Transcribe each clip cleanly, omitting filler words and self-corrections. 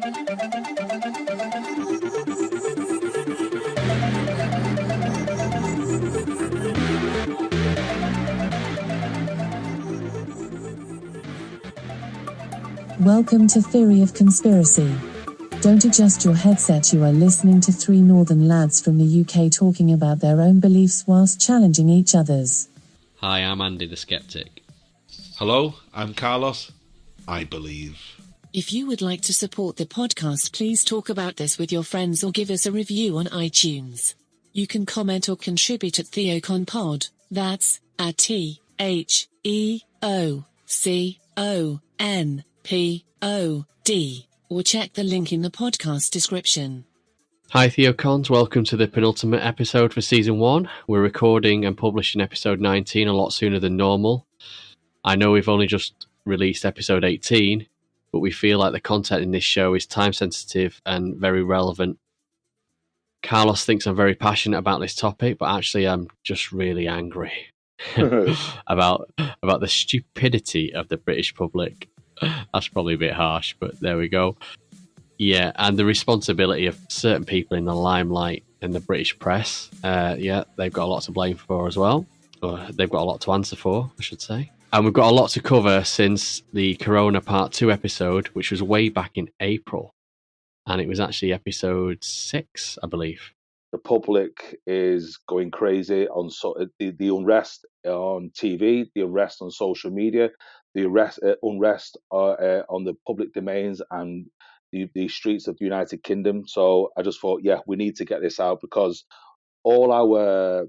Welcome to Theory of Conspiracy. Don't adjust your headset, you are listening to three northern lads from the UK talking about their own beliefs whilst challenging each other's. Hi, I'm Andy the Skeptic. Hello, I'm Carlos. I believe. If you would like to support the podcast, please talk about this with your friends or give us a review on iTunes. You can comment or contribute at TheoConPod, that's at TheoConPod, or check the link in the podcast description. Hi TheoCons, welcome to the penultimate episode for Season 1. We're recording and publishing episode 19 a lot sooner than normal. I know we've only just released episode 18, but we feel like the content in this show is time sensitive and very relevant. Carlos thinks I'm very passionate about this topic, but actually I'm just really angry about the stupidity of the British public. That's probably a bit harsh, but there we go. Yeah, and the responsibility of certain people in the limelight in the British press. Yeah, they've got a lot to blame for as well. Or they've got a lot to answer for, I should say. And we've got a lot to cover since the Corona Part 2 episode, which was way back in April. And it was actually episode 6, I believe. The public is going crazy on the unrest on TV, the unrest on social media, the unrest on the public domains and the streets of the United Kingdom. So I just thought, yeah, we need to get this out because all our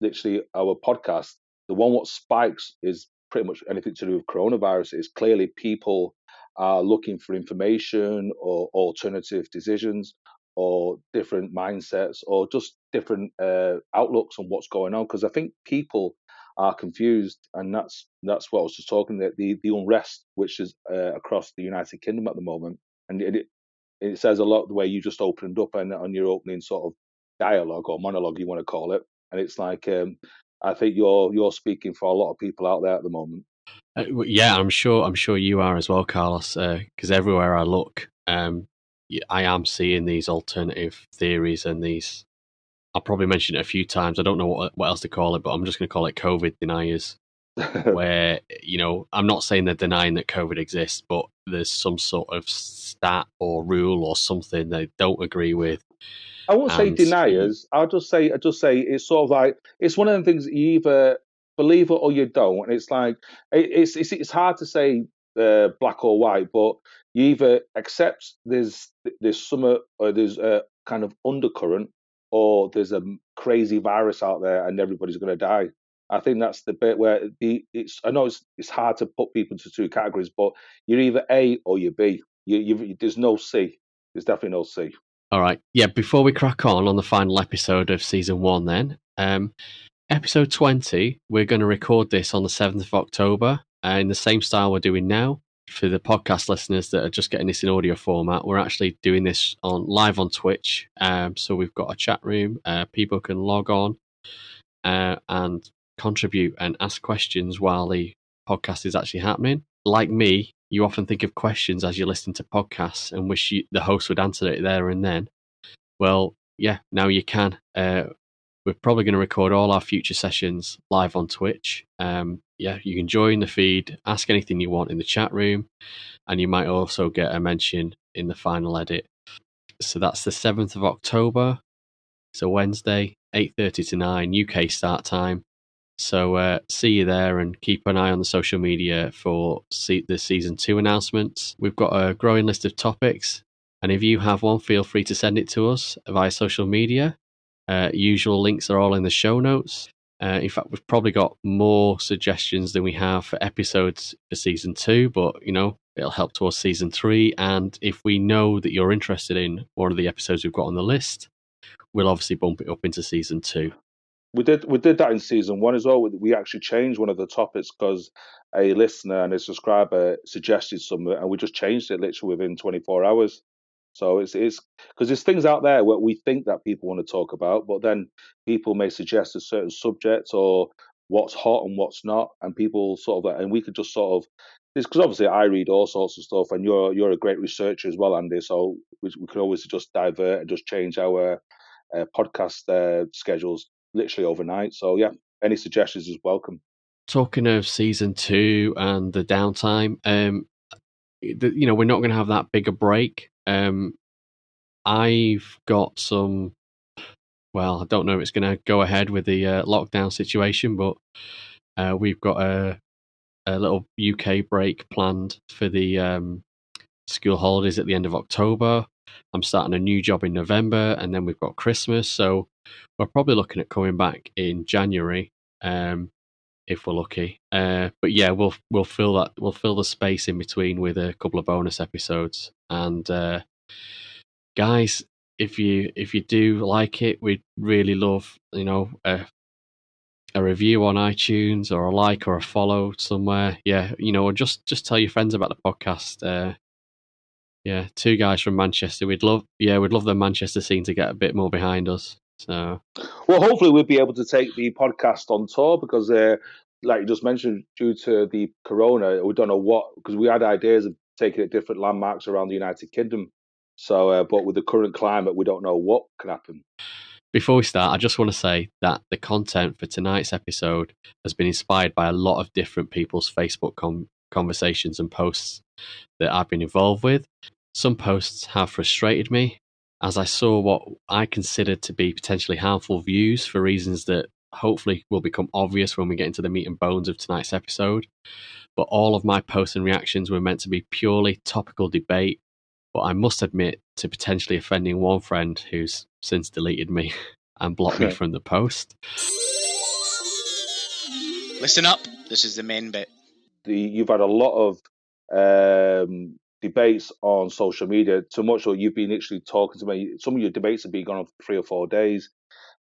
podcast, the one what spikes is pretty much anything to do with coronavirus. Is clearly people are looking for information or alternative decisions or different mindsets or just different outlooks on what's going on. Because I think people are confused, and that's what I was just talking about, the unrest which is across the United Kingdom at the moment, and it says a lot the way you just opened up and on your opening sort of dialogue or monologue you want to call it, and it's like I think you're speaking for a lot of people out there at the moment. Yeah, I'm sure you are as well, Carlos. Because everywhere I look, I am seeing these alternative theories and these. I'll probably mention it a few times. I don't know what else to call it, but I'm just going to call it COVID deniers. Where, I'm not saying they're denying that COVID exists, but there's some sort of stat or rule or something they don't agree with. I won't say deniers. I'll just say it's sort of like it's one of them things you either believe it or you don't, and it's like it's hard to say black or white, but you either accept there's some or there's a kind of undercurrent, or there's a crazy virus out there and everybody's going to die. I think that's the bit where I know it's hard to put people into two categories, but you're either A or you're B. There's no C. There's definitely no C. All right. Yeah, before we crack on the final episode of Season 1 then, episode 20, we're going to record this on the 7th of October in the same style we're doing now. For the podcast listeners that are just getting this in audio format, we're actually doing this live on Twitch. So we've got a chat room. People can log on and contribute and ask questions while the podcast is actually happening. Like me, you often think of questions as you listen to podcasts and wish the host would answer it there and then. Well, yeah, now you can. We're probably going to record all our future sessions live on Twitch. Yeah, you can join the feed, ask anything you want in the chat room, and you might also get a mention in the final edit. So that's the 7th of October. It's a Wednesday, 8:30 to 9 UK start time. So see you there, and keep an eye on the social media for the Season 2 announcements. We've got a growing list of topics, and if you have one, feel free to send it to us via social media. Usual links are all in the show notes. In fact, we've probably got more suggestions than we have for episodes for Season 2, but, it'll help towards Season 3. And if we know that you're interested in one of the episodes we've got on the list, we'll obviously bump it up into Season 2. We did that in Season 1 as well. We actually changed one of the topics because a listener and a subscriber suggested something, and we just changed it literally within 24 hours. So it's because there's things out there where we think that people want to talk about, but then people may suggest a certain subject or what's hot and what's not, and people and we could just sort of it's because obviously I read all sorts of stuff, and you're a great researcher as well, Andy. So we can always just divert and just change our podcast schedules literally overnight. So yeah, any suggestions is welcome. Talking of season 2 and the downtime, we're not going to have that bigger break. I've got some. Well, I don't know if it's going to go ahead with the lockdown situation, but we've got a little UK break planned for the school holidays at the end of October. I'm starting a new job in November, and then we've got Christmas. So we're probably looking at coming back in January, if we're lucky. But yeah, we'll fill that. We'll fill the space in between with a couple of bonus episodes. And guys, if you do like it, we'd really love a review on iTunes or a like or a follow somewhere. Yeah, or just tell your friends about the podcast. Yeah, 2 guys from Manchester. We'd love the Manchester scene to get a bit more behind us. So, well, hopefully we'll be able to take the podcast on tour because, like you just mentioned, due to the corona, we don't know what, because we had ideas of taking it different landmarks around the United Kingdom. So, but with the current climate, we don't know what can happen. Before we start, I just want to say that the content for tonight's episode has been inspired by a lot of different people's Facebook conversations and posts that I've been involved with. Some posts have frustrated me, as I saw what I considered to be potentially harmful views for reasons that hopefully will become obvious when we get into the meat and bones of tonight's episode. But all of my posts and reactions were meant to be purely topical debate, but I must admit to potentially offending one friend who's since deleted me and blocked me from the post. Listen up, this is the main bit. You've had a lot of debates on social media, so much so you've been actually talking to me. Some of your debates have been going on for 3 or 4 days.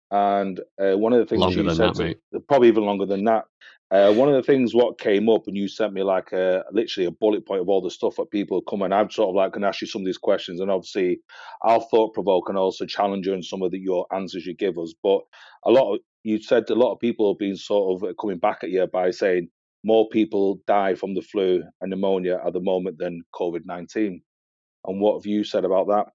And one of the things Longer you than said, that, mate. probably even longer than that. One of the things what came up, and you sent me like literally a bullet point of all the stuff that people come, and I'm sort of like, can ask you some of these questions, and obviously I'll thought provoke and also challenge you in some of your answers you give us. But you said a lot of people have been sort of coming back at you by saying more people die from the flu and pneumonia at the moment than COVID-19. And what have you said about that?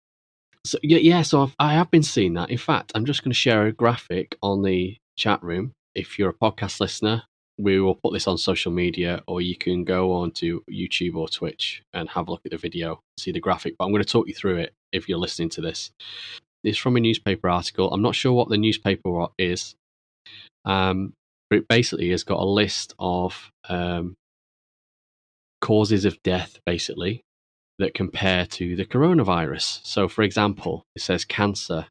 So so I have been seeing that. In fact, I'm just going to share a graphic on the chat room. If you're a podcast listener, we will put this on social media, or you can go on to YouTube or Twitch and have a look at the video, see the graphic. But I'm going to talk you through it if you're listening to this. It's from a newspaper article. I'm not sure what the newspaper is, but it basically has got a list of causes of death, basically, that compare to the coronavirus. So, for example, it says cancer.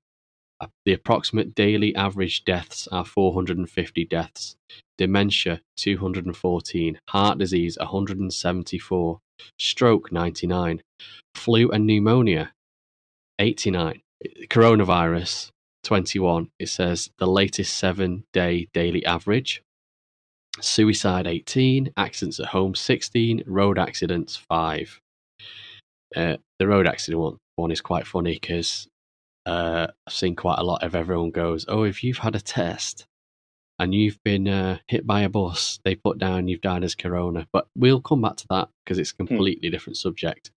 The approximate daily average deaths are 450 deaths. Dementia, 214. Heart disease, 174. Stroke, 99. Flu and pneumonia, 89. Coronavirus, 21. It says the latest 7-day daily average. Suicide, 18. Accidents at home, 16. Road accidents, 5. The road accident one is quite funny because I've seen quite a lot of everyone goes, oh, if you've had a test and you've been hit by a bus, they put down you've died as corona. But we'll come back to that because it's a completely different subject.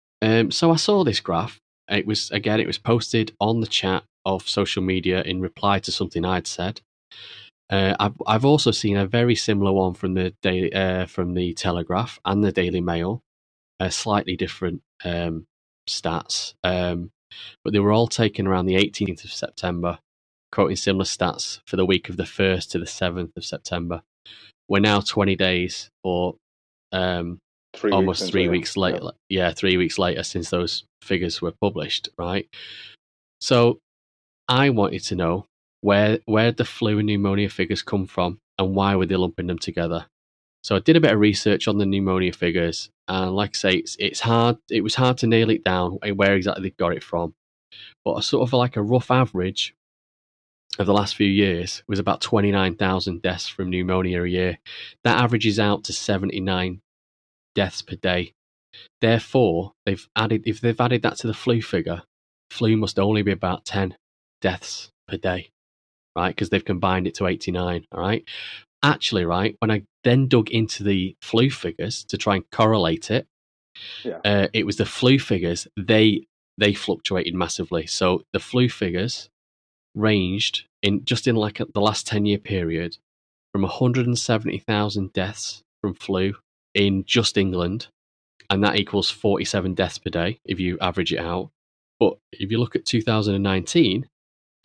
So I saw this graph. It was posted on the chat of social media in reply to something I'd said. I've also seen a very similar one from the Telegraph and the Daily Mail. Slightly different stats, but they were all taken around the 18th of September, quoting similar stats for the week of the 1st to the 7th of September. We're now 20 days or almost 3 weeks later. Yeah, 3 weeks later since those figures were published, right? So I wanted to know where the flu and pneumonia figures come from and why were they lumping them together. So I did a bit of research on the pneumonia figures, and like I say, it's hard. It was hard to nail it down where exactly they got it from. But a sort of like a rough average of the last few years was about 29,000 deaths from pneumonia a year. That averages out to 79 deaths per day. Therefore, if they've added that to the flu figure, flu must only be about 10 deaths per day, right? Because they've combined it to 89, all right? actually, right, when I then dug into the flu figures to try and correlate it, it was the flu figures, they fluctuated massively. So the flu figures ranged in like the last 10-year period from 170,000 deaths from flu in just England, and that equals 47 deaths per day if you average it out. But if you look at 2019,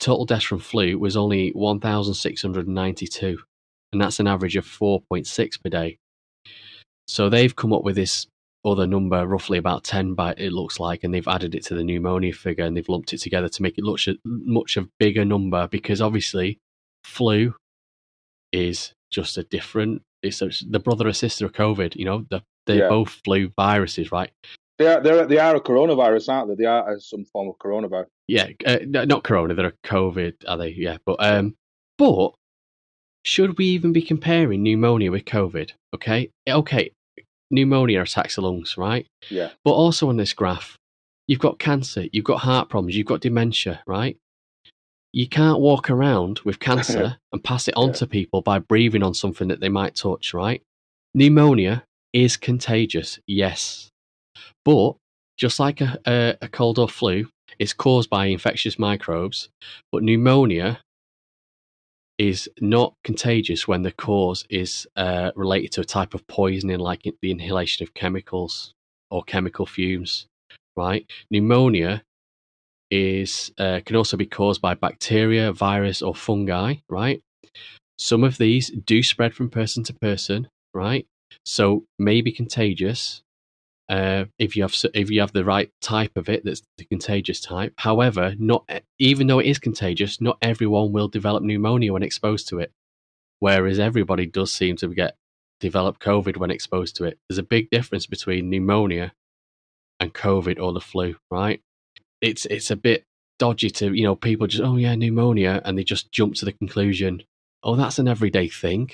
total deaths from flu was only 1,692, and that's an average of 4.6 per day. So they've come up with this other number, roughly about 10, it looks like, and they've added it to the pneumonia figure, and they've lumped it together to make it look much a bigger number, because obviously flu is just a different, it's the brother or sister of COVID, you know, they're both flu viruses, right? They are a coronavirus, aren't they? They are some form of coronavirus. Yeah, not corona, they're a COVID, are they? Yeah, but should we even be comparing pneumonia with COVID? Okay, pneumonia attacks the lungs, right? Yeah. But also on this graph, you've got cancer, you've got heart problems, you've got dementia, right? You can't walk around with cancer and pass it on to people by breathing on something that they might touch, right? Pneumonia is contagious, yes. But just like a cold or flu, it's caused by infectious microbes. But pneumonia is not contagious when the cause is related to a type of poisoning, like the inhalation of chemicals or chemical fumes, right? Pneumonia can also be caused by bacteria, virus, or fungi, right? Some of these do spread from person to person, right? So may be contagious if you have the right type of it, that's the contagious type. However, even though it is contagious, not everyone will develop pneumonia when exposed to it. Whereas everybody does seem to develop COVID when exposed to it. There's a big difference between pneumonia and COVID or the flu, right? It's a bit dodgy to, you know, people just, oh yeah, pneumonia, and they just jump to the conclusion, oh, that's an everyday thing.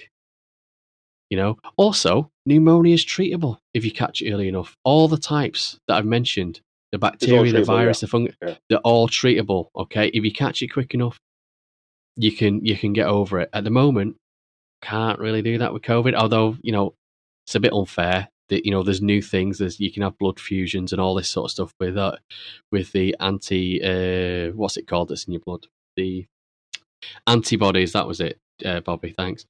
You know, also, pneumonia is treatable if you catch it early enough. All the types that I've mentioned, the bacteria, the virus, the fungus, they're all treatable. Okay, if you catch it quick enough, you can get over it. At the moment, can't really do that with COVID. Although, you know, it's a bit unfair that, you know, there's new things. You can have blood fusions and all this sort of stuff with the what's it called that's in your blood? The antibodies. That was it. Bobby, thanks.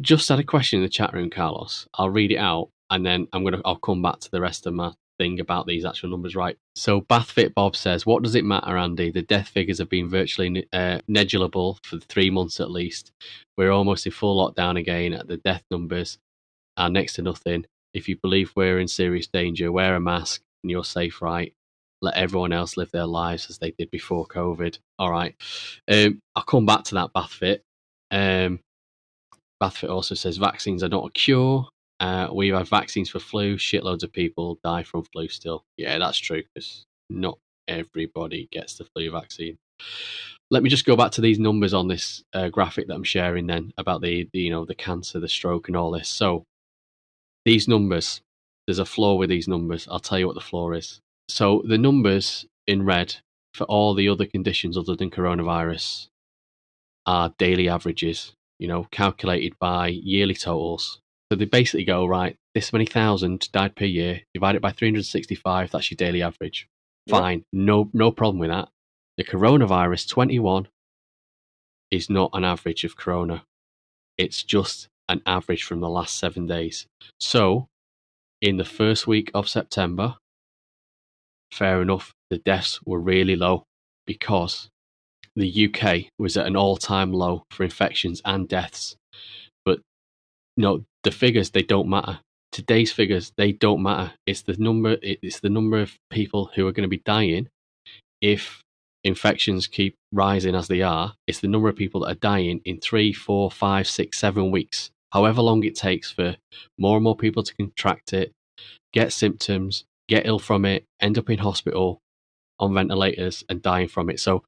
Just had a question in the chat room, Carlos. I'll read it out, and then I'll come back to the rest of my thing about these actual numbers. Right. So Bathfit Bob says, "What does it matter, Andy? The death figures have been virtually negligible for 3 months at least. We're almost in full lockdown again. The death numbers are next to nothing. If you believe we're in serious danger, wear a mask and you're safe, right? Let everyone else live their lives as they did before COVID." All right. I'll come back to that, Bathfit. Bathfit also says vaccines are not a cure. We've had vaccines for flu. Shitloads of people die from flu still. Yeah, that's true, because not everybody gets the flu vaccine. Let me just go back to these numbers on this graphic that I'm sharing then about the cancer, the stroke, and all this. So these numbers, there's a flaw with these numbers. I'll tell you what the flaw is. So the numbers in red for all the other conditions other than coronavirus are daily averages, you know, calculated by yearly totals. So they basically go, right, this many thousand died per year, divide it by 365, that's your daily average. Fine, no problem with that. The coronavirus 21 is not an average of corona. It's just an average from the last 7 days. So, in the first week of September, fair enough, the deaths were really low because the UK was at an all-time low for infections and deaths. But no, the figures, they don't matter. Today's figures, they don't matter. It's the number of people who are going to be dying if infections keep rising as they are. It's the number of people that are dying in 3, 4, 5, 6, 7 weeks. However long it takes for more and more people to contract it, get symptoms, get ill from it, end up in hospital on ventilators and dying from it. So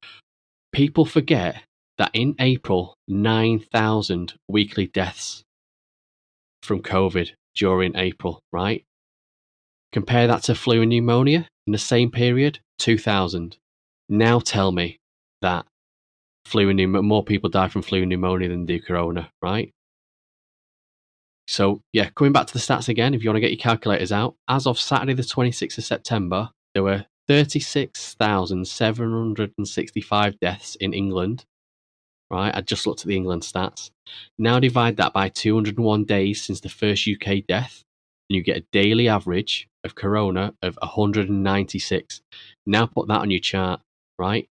people forget that in April, 9,000 weekly deaths from COVID during April, right? Compare that to flu and pneumonia in the same period, 2,000. Now tell me that more people die from flu and pneumonia than do corona, right? So, yeah, coming back to the stats again, if you want to get your calculators out, as of Saturday, the 26th of September, there were 36,765 deaths in England. Right, I just looked at the England stats. Now divide that by 201 days since the first UK death, and you get a daily average of corona of 196. Now put that on your chart, right?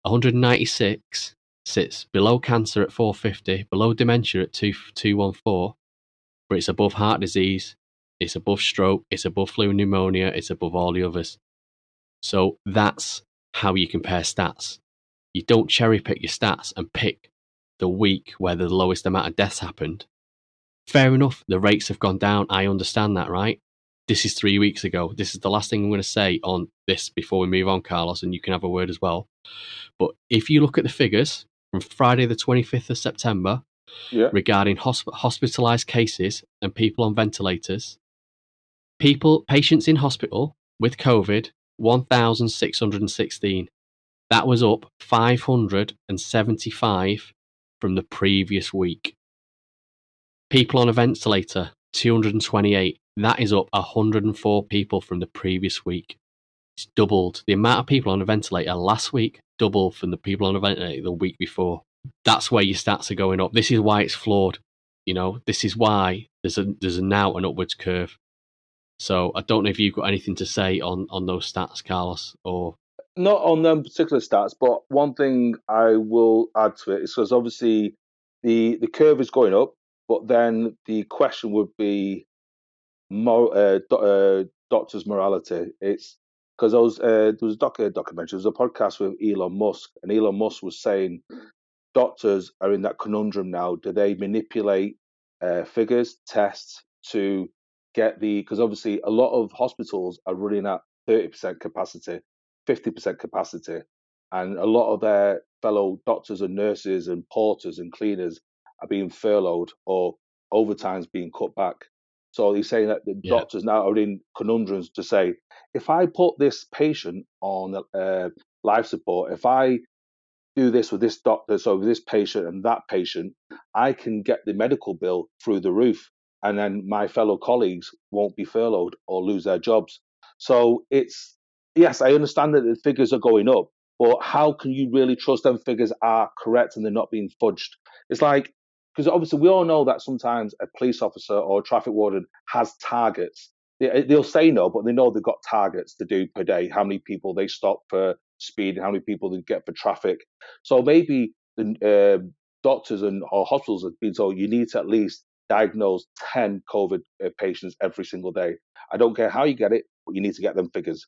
196 sits below cancer at 450, below dementia at 214, but it's above heart disease, it's above stroke, it's above flu and pneumonia, it's above all the others. So that's how you compare stats. You don't cherry pick your stats and pick the week where the lowest amount of deaths happened. Fair enough, the rates have gone down. I understand that, right? This is 3 weeks ago. This is the last thing I'm going to say on this before we move on, Carlos, and you can have a word as well. But if you look at the figures from Friday the 25th of September regarding hospitalised cases and people on ventilators, patients in hospital with COVID, 1,616. That was up 575 from the previous week. People on a ventilator, 228. That is up 104 people from the previous week. It's doubled. The amount of people on a ventilator last week doubled from the people on a ventilator the week before. That's where your stats are going up. This is why it's flawed. This is why there's now an upwards curve. So I don't know if you've got anything to say on those stats, Carlos, or not on them particular stats, but one thing I will add to it is because obviously the curve is going up, but then the question would be doctors' morality. It's because there was a documentary, there was a podcast with Elon Musk, and Elon Musk was saying doctors are in that conundrum now. Do they manipulate figures, tests to get because obviously a lot of hospitals are running at 30% capacity, 50% capacity, and a lot of their fellow doctors and nurses and porters and cleaners are being furloughed or overtime's being cut back. So he's saying that the doctors now are in conundrums to say, if I put this patient on life support, if I do this with this doctor, so with this patient and that patient, I can get the medical bill through the roof, and then my fellow colleagues won't be furloughed or lose their jobs. So it's, yes, I understand that the figures are going up, but how can you really trust them figures are correct and they're not being fudged? It's like, because obviously we all know that sometimes a police officer or a traffic warden has targets. They'll say no, but they know they've got targets to do per day, how many people they stop for speed and how many people they get for traffic. So maybe the doctors or hospitals have been told you need to at least diagnose 10 COVID patients every single day. I don't care how you get it, but you need to get them figures.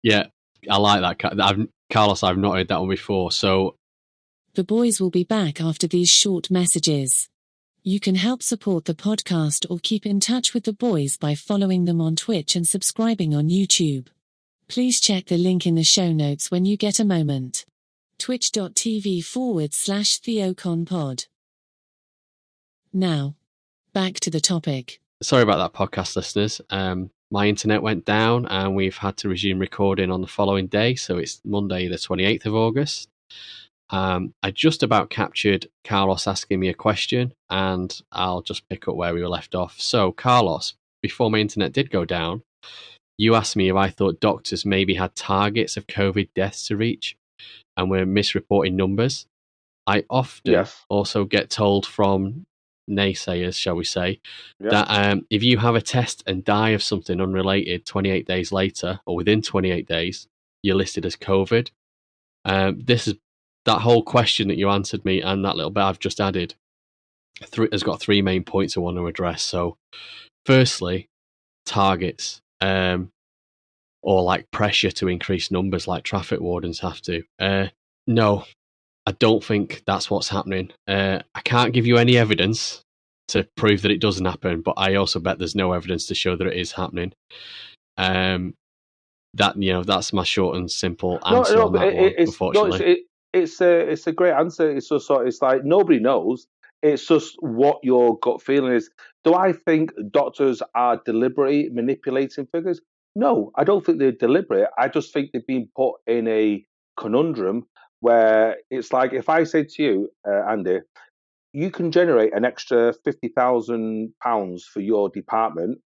Yeah, I like that. Carlos, I've not heard that one before. So the boys will be back after these short messages. You can help support the podcast or keep in touch with the boys by following them on Twitch and subscribing on YouTube. Please check the link in the show notes when you get a moment. twitch.tv/TheoConPod. Now, back to the topic. Sorry about that, podcast listeners. My internet went down and we've had to resume recording on the following day. So it's Monday, the 28th of August. I just about captured Carlos asking me a question, and I'll just pick up where we were left off. So, Carlos, before my internet did go down, you asked me if I thought doctors maybe had targets of COVID deaths to reach and were misreporting numbers. I often also get told from naysayers, shall we say, that if you have a test and die of something unrelated 28 days later or within 28 days, you're listed as COVID. That whole question that you answered me and that little bit I've just added has got three main points I want to address. So, firstly, targets or like pressure to increase numbers like traffic wardens have to. No, I don't think that's what's happening. I can't give you any evidence to prove that it doesn't happen, but I also bet there's no evidence to show that it is happening. That's my short and simple answer on that one. Unfortunately, it's a great answer. It's just it's like nobody knows. It's just what your gut feeling is. Do I think doctors are deliberately manipulating figures? No, I don't think they're deliberate. I just think they've been put in a conundrum where it's like if I say to you, Andy, you can generate an extra £50,000 for your department,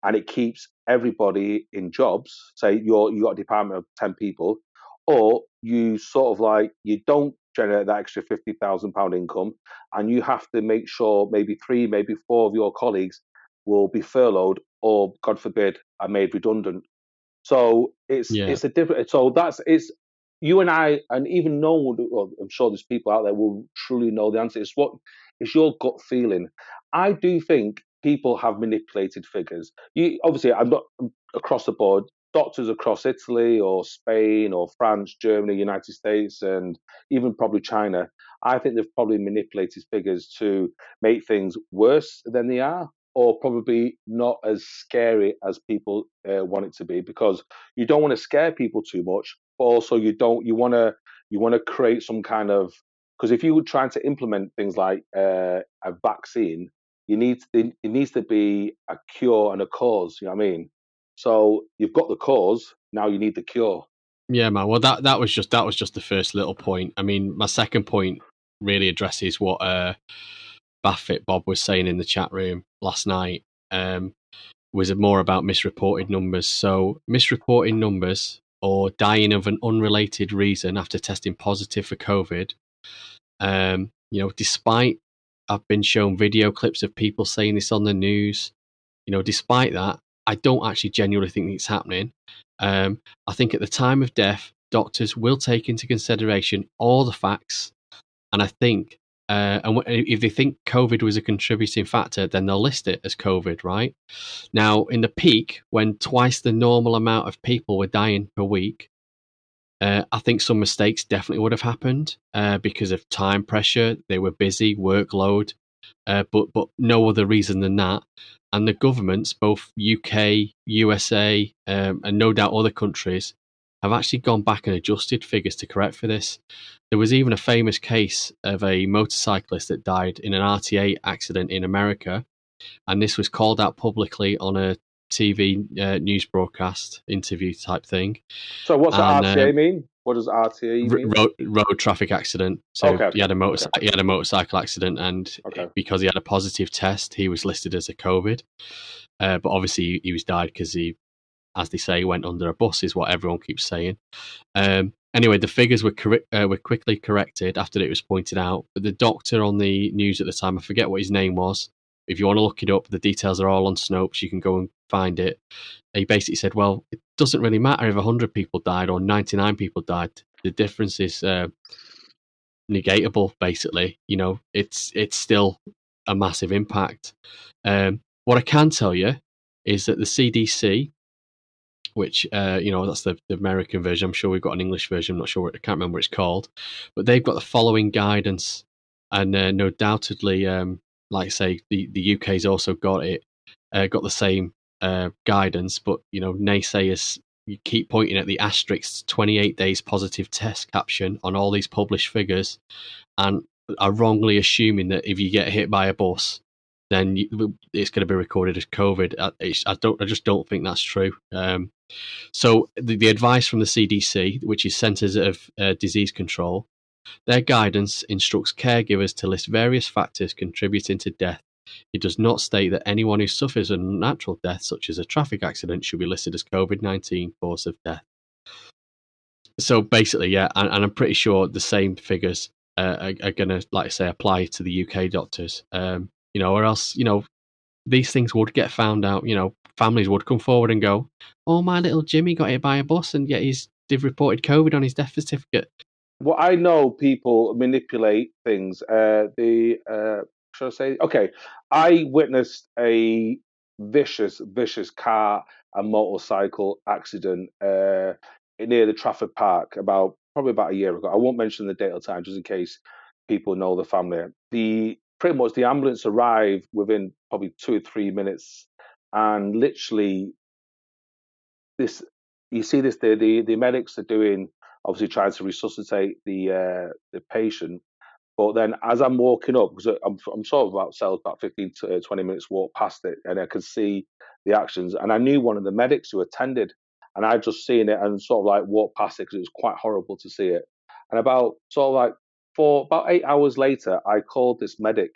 and it keeps everybody in jobs. Say you got a department of 10 people, or you sort of like you don't generate that extra £50,000 income, and you have to make sure maybe 3, maybe 4 of your colleagues will be furloughed or, God forbid, are made redundant. So Yeah. it's a different. So it's you and I, and even no one. Well, I'm sure there's people out there will truly know the answer. It's your gut feeling. I do think people have manipulated figures. You obviously, I'm not across the board. Doctors across Italy or Spain or France, Germany, United States, and even probably China. I think they've probably manipulated figures to make things worse than they are, or probably not as scary as people want it to be, because you don't want to scare people too much, but also you want to create some kind of, because if you were trying to implement things like a vaccine, it needs to be a cure and a cause. You know what I mean? So you've got the cause, now you need the cure. Yeah, man. Well, that was just the first little point. I mean, my second point really addresses what Baffit Bob was saying in the chat room last night. Was more about misreported numbers. So misreporting numbers or dying of an unrelated reason after testing positive for COVID. Despite I've been shown video clips of people saying this on the news, despite that, I don't actually genuinely think it's happening. I think at the time of death, doctors will take into consideration all the facts, and I think, if they think COVID was a contributing factor, then they'll list it as COVID, right? Now, in the peak, when twice the normal amount of people were dying per week, I think some mistakes definitely would have happened because of time pressure. They were busy, workload, but no other reason than that. And the governments, both UK, USA, and no doubt other countries, have actually gone back and adjusted figures to correct for this. There was even a famous case of a motorcyclist that died in an RTA accident in America, and this was called out publicly on a TV news broadcast interview type thing. So what's And RTA mean? What does RTA mean? road traffic accident. So Okay. he had a motorcycle accident, and because he had a positive test, he was listed as a COVID. But obviously, he was died because he, as they say, went under a bus, is what everyone keeps saying. Anyway, the figures were quickly corrected after it was pointed out. But the doctor on the news at the time, I forget what his name was. If you want to look it up, the details are all on Snopes. You can go and find it. He basically said, well, it doesn't really matter if 100 people died or 99 people died. The difference is negatable, basically. It's still a massive impact. What I can tell you is that the CDC, which that's the American version. I'm sure we've got an English version. I'm not sure. I can't remember what it's called, but they've got the following guidance, and no doubtedly, like I say, the UK's also got the same guidance. But naysayers, you keep pointing at the asterisk 28 days positive test caption on all these published figures, and are wrongly assuming that if you get hit by a bus, then it's going to be recorded as COVID. I just don't think that's true. So the advice from the CDC, which is Centers of Disease Control, their guidance instructs caregivers to list various factors contributing to death. It does not state that anyone who suffers a natural death, such as a traffic accident, should be listed as COVID-19 cause of death. So basically, yeah, and I'm pretty sure the same figures are going to, like I say, apply to the UK doctors. Or else, these things would get found out. Families would come forward and go, "Oh, my little Jimmy got hit by a bus, and yet they've reported COVID on his death certificate." Well, I know people manipulate things. Should I say? Okay, I witnessed a vicious car and motorcycle accident near the Trafford Park probably about a year ago. I won't mention the date or time just in case people know the family. Pretty much the ambulance arrived within probably 2 or 3 minutes, and literally the medics are doing, obviously trying to resuscitate the patient. But then as I'm walking up, because I'm sort of about 15 to 20 minutes walk past it, and I could see the actions, and I knew one of the medics who attended, and I'd just seen it and sort of like walked past it because it was quite horrible to see it. And about sort of like for about 8 hours later, I called this medic,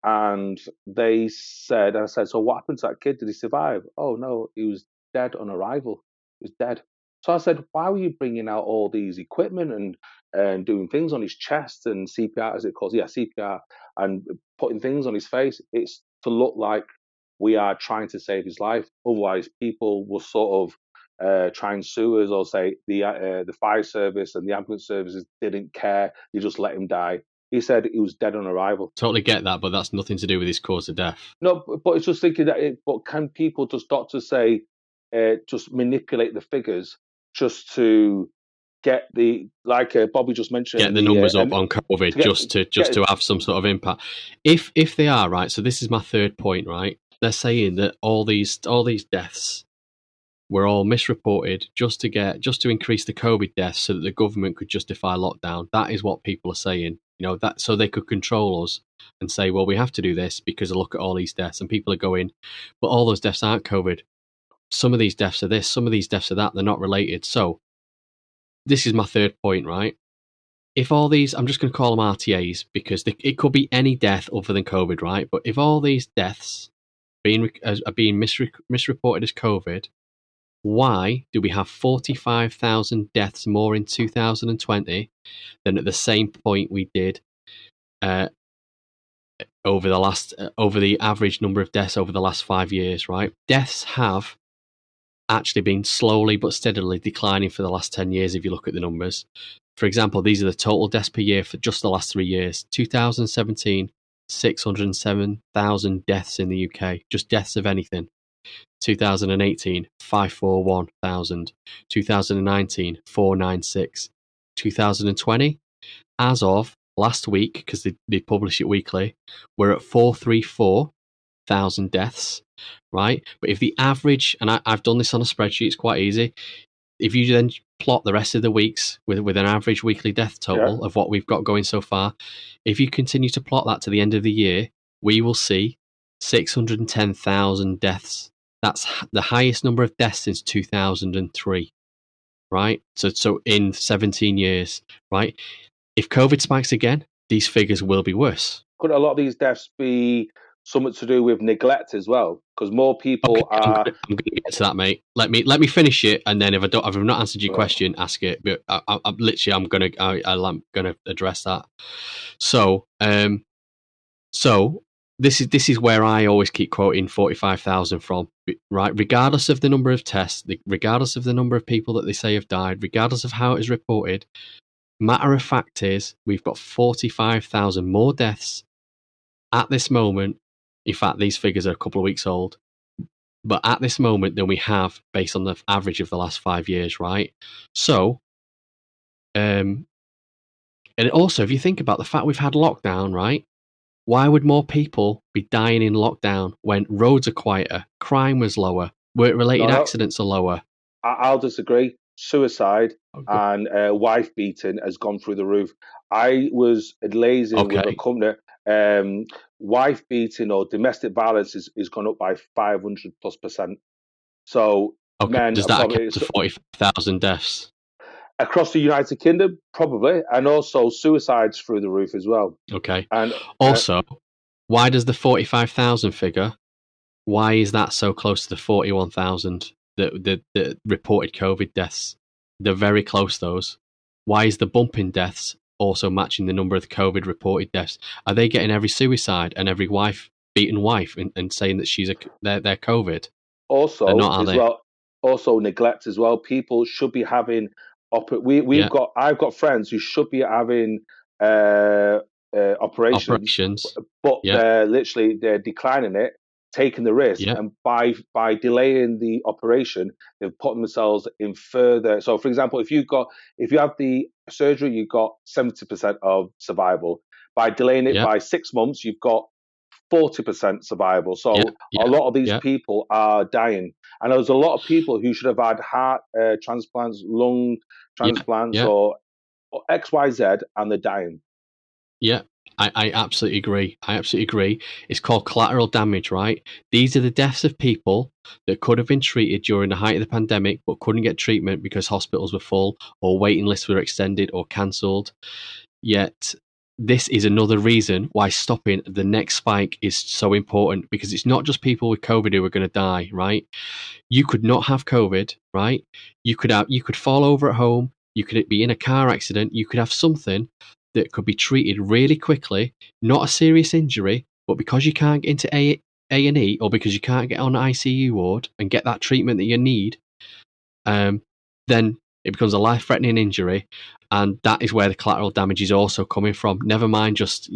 and I said, so what happened to that kid? Did he survive? Oh no, he was dead on arrival. He was dead. So I said, why were you bringing out all these equipment and doing things on his chest and CPR, as it calls, CPR, and putting things on his face? It's to look like we are trying to save his life. Otherwise, people will sort of try and sue us or say the fire service and the ambulance services didn't care. They just let him die. He said he was dead on arrival. Totally get that, but that's nothing to do with his cause of death. No, but it's just thinking but can people, just doctors say, just manipulate the figures just to get like Bobby just mentioned, get the numbers up on COVID to have some sort of impact. If they are right, so this is my third point, right? They're saying that all these deaths were all misreported just to increase the COVID deaths so that the government could justify lockdown. That is what people are saying. That so they could control us and say, well, we have to do this because look at all these deaths, and people are going, but all those deaths aren't COVID. Some of these deaths are this, some of these deaths are that. They're not related. So this is my third point, right? If all these, I'm just going to call them RTAs because it could be any death other than COVID, right? But if all these deaths are being misreported as COVID, why do we have 45,000 deaths more in 2020 than at the same point we did over the average number of deaths over the last 5 years, right? Deaths have actually been slowly but steadily declining for the last 10 years if you look at the numbers. For example, these are the total deaths per year for just the last 3 years. 2017, 607,000 deaths in the UK, just deaths of anything. 2018, 541,000. 2019, 496. 2020, as of last week, because they publish it weekly, we're at 434,000 deaths, right? But if the average, and I've done this on a spreadsheet, it's quite easy. If you then plot the rest of the weeks with an average weekly death total of what we've got going so far, if you continue to plot that to the end of the year, we will see 610,000 deaths. That's the highest number of deaths since 2003, right? So in 17 years, right? If COVID spikes again, these figures will be worse. Could a lot of these deaths be something to do with neglect as well? Because more people are. I'm going to get to that, mate. Let me finish it, and then if I've not answered your question, ask it. But I'm going to address that. So this is where I always keep quoting 45,000 from, right? Regardless of the number of tests, regardless of the number of people that they say have died, regardless of how it is reported, matter of fact is we've got 45,000 more deaths at this moment. In fact, these figures are a couple of weeks old, but at this moment than we have based on the average of the last 5 years, right? So, and also if you think about the fact we've had lockdown, right? Why would more people be dying in lockdown when roads are quieter, crime was lower, work-related accidents are lower? I'll disagree. Suicide and wife beating has gone through the roof. I was liaising with a company. Wife beating or domestic violence is gone up by 500+%. So men, does that account to 40,000 deaths across the United Kingdom? Probably, and also suicides through the roof as well. Okay, and also, why does the 45,000 figure? Why is that so close to the 41,000 the reported COVID deaths? They're very close, those. Why is the bump in deaths also matching the number of the COVID reported deaths? Are they getting every suicide and every beaten wife and saying that they're COVID? Also, also neglect as well. People should be having. I've got friends who should be having operations, but they're declining it, taking the risk, and by delaying the operation, they've put themselves in further. So, for example, if you have the surgery, you've got 70% of survival. By delaying it by 6 months, you've got 40% survival. So a lot of these people are dying, and there's a lot of people who should have had heart transplants, lung transplants, or XYZ, and they're dying. Yeah. I absolutely agree. It's called collateral damage, right? These are the deaths of people that could have been treated during the height of the pandemic but couldn't get treatment because hospitals were full or waiting lists were extended or cancelled. Yet this is another reason why stopping the next spike is so important, because it's not just people with COVID who are going to die, right? You could not have COVID, right? You could fall over at home. You could be in a car accident. You could have something that could be treated really quickly, not a serious injury, but because you can't get into A&E, or because you can't get on an ICU ward and get that treatment that you need, then it becomes a life-threatening injury, and that is where the collateral damage is also coming from. Never mind just,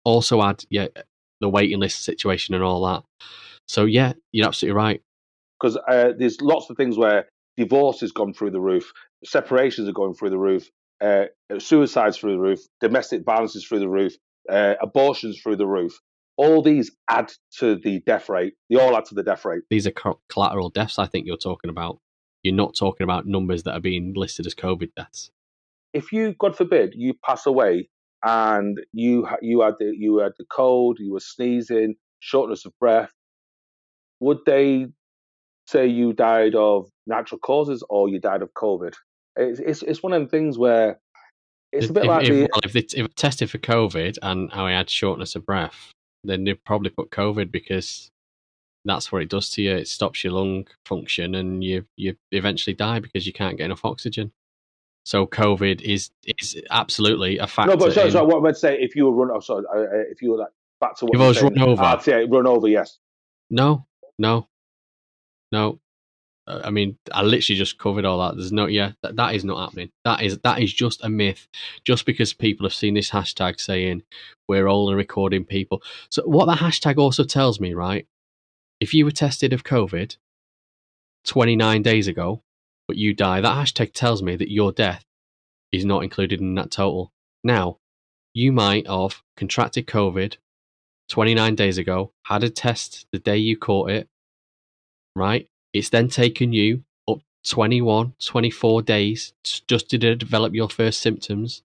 also add the waiting list situation and all that. So yeah, you're absolutely right. Because there's lots of things where divorce has gone through the roof, separations are going through the roof, suicides through the roof, domestic violence is through the roof, abortions through the roof. All these add to the death rate. They all add to the death rate. These are collateral deaths, I think you're talking about. You're not talking about numbers that are being listed as COVID deaths. If you, God forbid, you pass away and you had the cold, you were sneezing, shortness of breath, would they say you died of natural causes or you died of COVID? It's one of them things where it's a bit like if I tested for COVID and I had shortness of breath, then they'd probably put COVID, because that's what it does to you. It stops your lung function, and you eventually die because you can't get enough oxygen. So COVID is absolutely a factor. No, but sorry, what I'm going to say, if you were run, if you were like back to what you're saying, run over. Run over, yes. No. I mean, I literally just covered all that. There's no, that is not happening. That is just a myth. Just because people have seen this hashtag saying we're only recording people. So what that hashtag also tells me, right? If you were tested of COVID 29 days ago, but you die, that hashtag tells me that your death is not included in that total. Now, you might have contracted COVID 29 days ago, had a test the day you caught it, right? It's then taken you up 21, 24 days just to develop your first symptoms.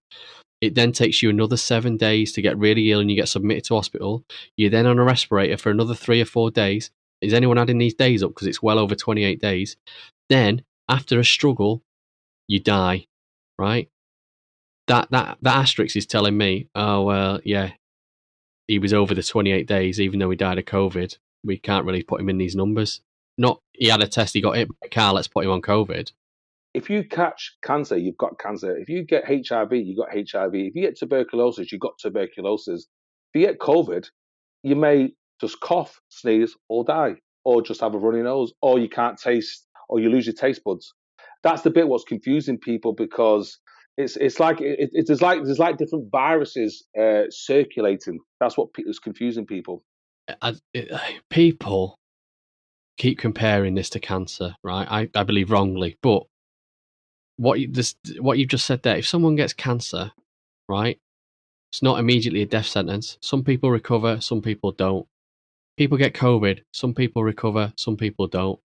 It then takes you another 7 days to get really ill and you get submitted to hospital. You're then on a respirator for another 3 or 4 days. Is anyone adding these days up? Because it's well over 28 days. Then, after a struggle, you die, right? That asterisk is telling me, oh, well, yeah, he was over the 28 days, even though he died of COVID. We can't really put him in these numbers. Not he had a test, he got hit by a car, let's put him on COVID. If you catch cancer, you've got cancer. If you get HIV, you've got HIV. If you get tuberculosis, you've got tuberculosis. If you get COVID, you may just cough, sneeze, or die, or just have a runny nose, or you can't taste, or you lose your taste buds. That's the bit what's confusing people, because it's like there's like different viruses circulating. That's what is confusing people. People keep comparing this to cancer, right? I believe wrongly, but what you've just said there, if someone gets cancer, right, it's not immediately a death sentence. Some people recover, some people don't. People get COVID, some people recover, some people don't.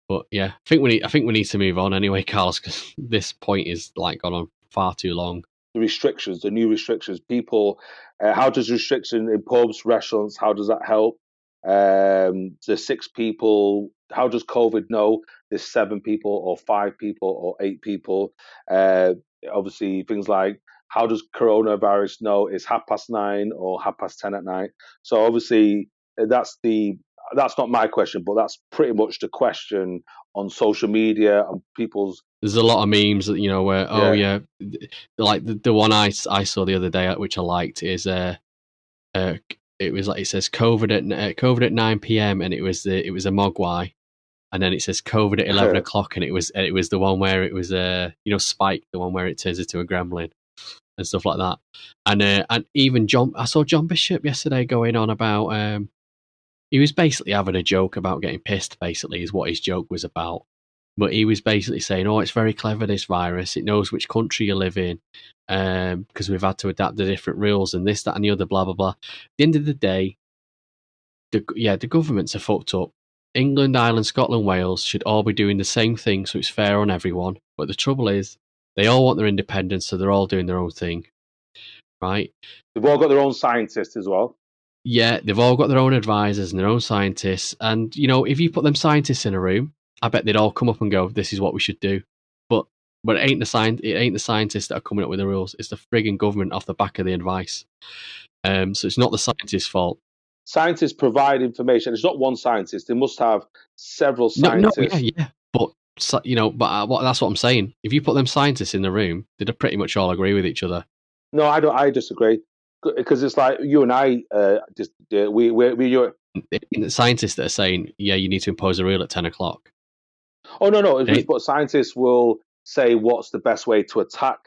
But yeah, I think we need to move on anyway, Carlos, because this point is like gone on far too long. The restrictions, the new restrictions, people, how does restriction in pubs, restaurants, how does that help? The 6 people, how does COVID know there's 7 people or 5 people or 8 people? Obviously, things like, how does coronavirus know it's 9:30 or 10:30 at night? So obviously, that's not my question, but that's pretty much the question on social media and people's. There's a lot of memes that, where like the one I saw the other day, which I liked, is it was like, it says COVID at 9 p.m. and it was a Mogwai, and then it says COVID at 11 o'clock, and it was the one where it was Spike, the one where it turns into a gremlin and stuff like that. And even I saw John Bishop yesterday going on about he was basically having a joke about getting pissed, basically, is what his joke was about. But he was basically saying, oh, it's very clever, this virus. It knows which country you live in, because we've had to adapt to different rules and this, that, and the other, blah, blah, blah. At the end of the day, the governments are fucked up. England, Ireland, Scotland, Wales should all be doing the same thing, so it's fair on everyone. But the trouble is, they all want their independence, so they're all doing their own thing, right? They've all got their own scientists as well. Yeah, they've all got their own advisors and their own scientists. And, if you put them scientists in a room, I bet they'd all come up and go, this is what we should do. But But it ain't the scientists that are coming up with the rules. It's the frigging government off the back of the advice. So it's not the scientists' fault. Scientists provide information. It's not one scientist. They must have several scientists. Yeah. But that's what I'm saying. If you put them scientists in the room, they'd pretty much all agree with each other. No, I don't. I disagree because it's like you and I. You're. The scientists that are saying, yeah, you need to impose a rule at 10 o'clock. Oh no! But scientists will say what's the best way to attack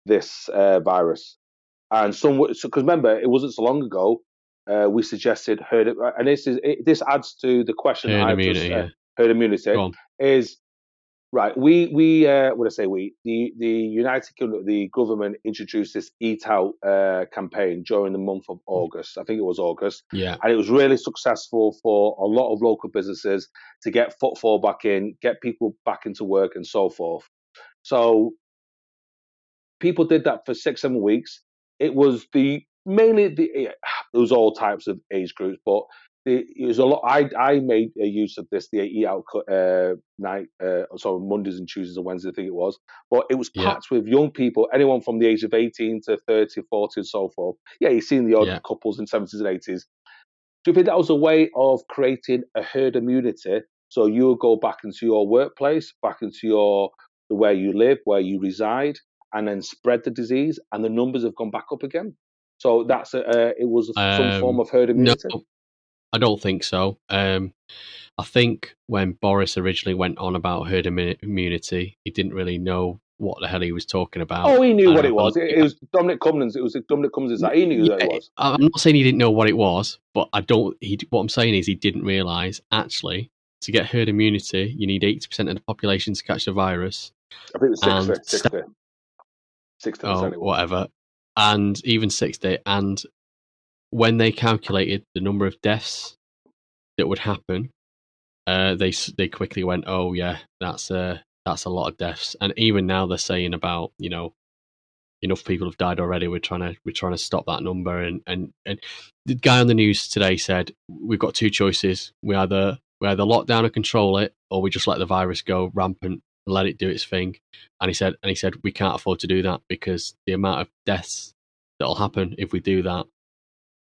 this virus, and because remember, it wasn't so long ago we suggested and this adds to the question Herd I've immunity, just herd immunity Go on. is. Right, what I say the United Kingdom, the government introduced this Eat Out campaign during the month of August. I think it was August. Yeah. And it was really successful for a lot of local businesses to get footfall back in, get people back into work and so forth. So people did that for 6-7 weeks. It was it was all types of age groups, but it was a lot. I made a use of this, the Eat Out night, Mondays and Tuesdays and Wednesdays, I think it was. But it was packed with young people, anyone from the age of 18 to 30, 40 and so forth. Yeah, you've seen the odd couples in 70s and 80s. Do you think that was a way of creating a herd immunity? So you would go back into your workplace, back into where you live, where you reside, and then spread the disease, and the numbers have gone back up again. So it was some form of herd immunity. No, I don't think so. I think when Boris originally went on about herd immunity, he didn't really know what the hell he was talking about. Oh, he knew what it was. It was Dominic Cummings. It was Dominic Cummings. He knew that it was. I'm not saying he didn't know what it was, but what I'm saying is he didn't realise, actually, to get herd immunity, you need 80% of the population to catch the virus. I think it's 60. 60%. Whatever. And even 60. And when they calculated the number of deaths that would happen, they quickly went, oh yeah, that's a lot of deaths. And even now they're saying about, enough people have died already. We're trying to stop that number. And the guy on the news today said we've got two choices. We either lock down and control it, or we just let the virus go rampant and let it do its thing. And he said we can't afford to do that because the amount of deaths that'll happen if we do that,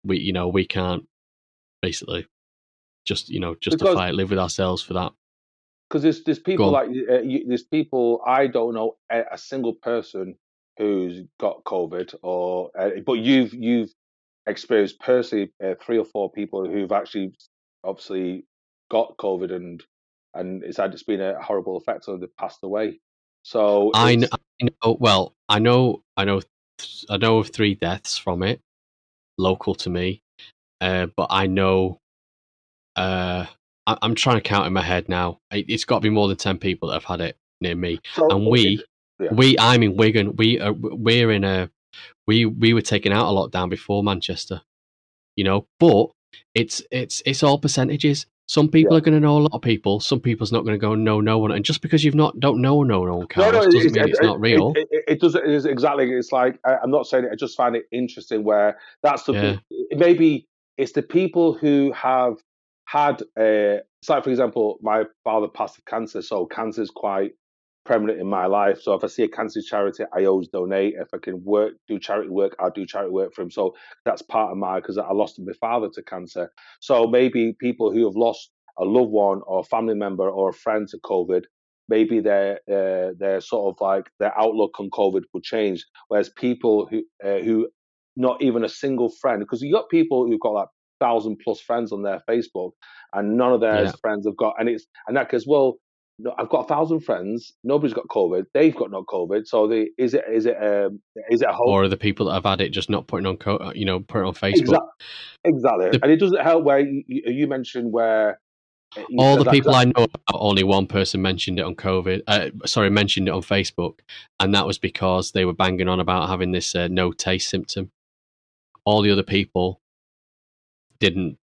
we can't basically justify it, live with ourselves for that. Because there's people there's people, I don't know a single person who's got COVID but you've experienced personally 3 or 4 people who've actually obviously got COVID and it's been a horrible effect on them, they've passed away. So I know of 3 deaths from it local to me, but I know I'm trying to count in my head now. It's got to be more than 10 people that have had it near me. And I'm in Wigan. We were taken out a lockdown before Manchester, but it's all percentages. Some people are going to know a lot of people. Some people's not going to go know no one. And just because don't know no one, Carlos, doesn't mean it's not real. It does. It is exactly. It's like I'm not saying it. I just find it interesting where that's maybe it's the people who have had it's like, for example, my father passed of cancer, so cancer is quite prominent in my life. So if I see a cancer charity, I always donate. If I can do charity work, I'll do charity work for him. So that's part of because I lost my father to cancer. So maybe people who have lost a loved one or a family member or a friend to COVID, maybe their sort of like their outlook on COVID will change. Whereas people who not even a single friend, because you got people who've got like 1,000+ friends on their Facebook, and none of their friends have got, and that goes, well, no, I've got 1,000 friends. Nobody's got COVID. They've got not COVID. So is it a hope? Or are the people that have had it just not putting on put it on Facebook? Exactly. And it doesn't help where you mentioned where all the people I know about, only one person mentioned it on mentioned it on Facebook, and that was because they were banging on about having this no taste symptom. All the other people didn't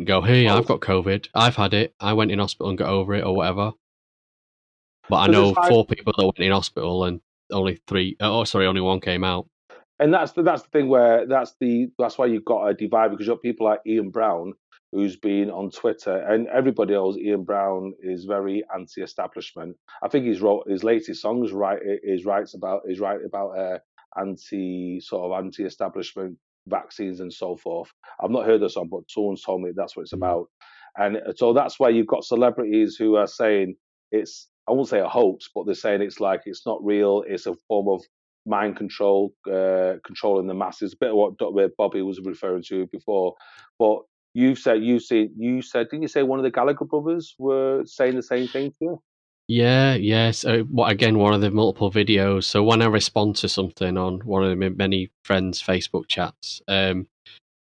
go, hey, I've got COVID, I've had it, I went in hospital and got over it or whatever. But I know 4 people that went in hospital and only 1 came out. And that's the thing where that's why you've got a divide, because you've got people like Ian Brown who's been on Twitter, and everybody else. Ian Brown is very anti-establishment. I think he's wrote his latest songs. Writes about anti-establishment vaccines and so forth. I've not heard the song, but someone's told me that's what it's about. And so that's why you've got celebrities who are saying it's, I won't say a hoax, but they're saying it's like it's not real. It's a form of mind control, controlling the masses. A bit of what Dr. Bobby was referring to before. But you said, didn't you say one of the Gallagher brothers were saying the same thing to you? Yeah. So, again, one of the multiple videos. So when I respond to something on one of the many friends' Facebook chats,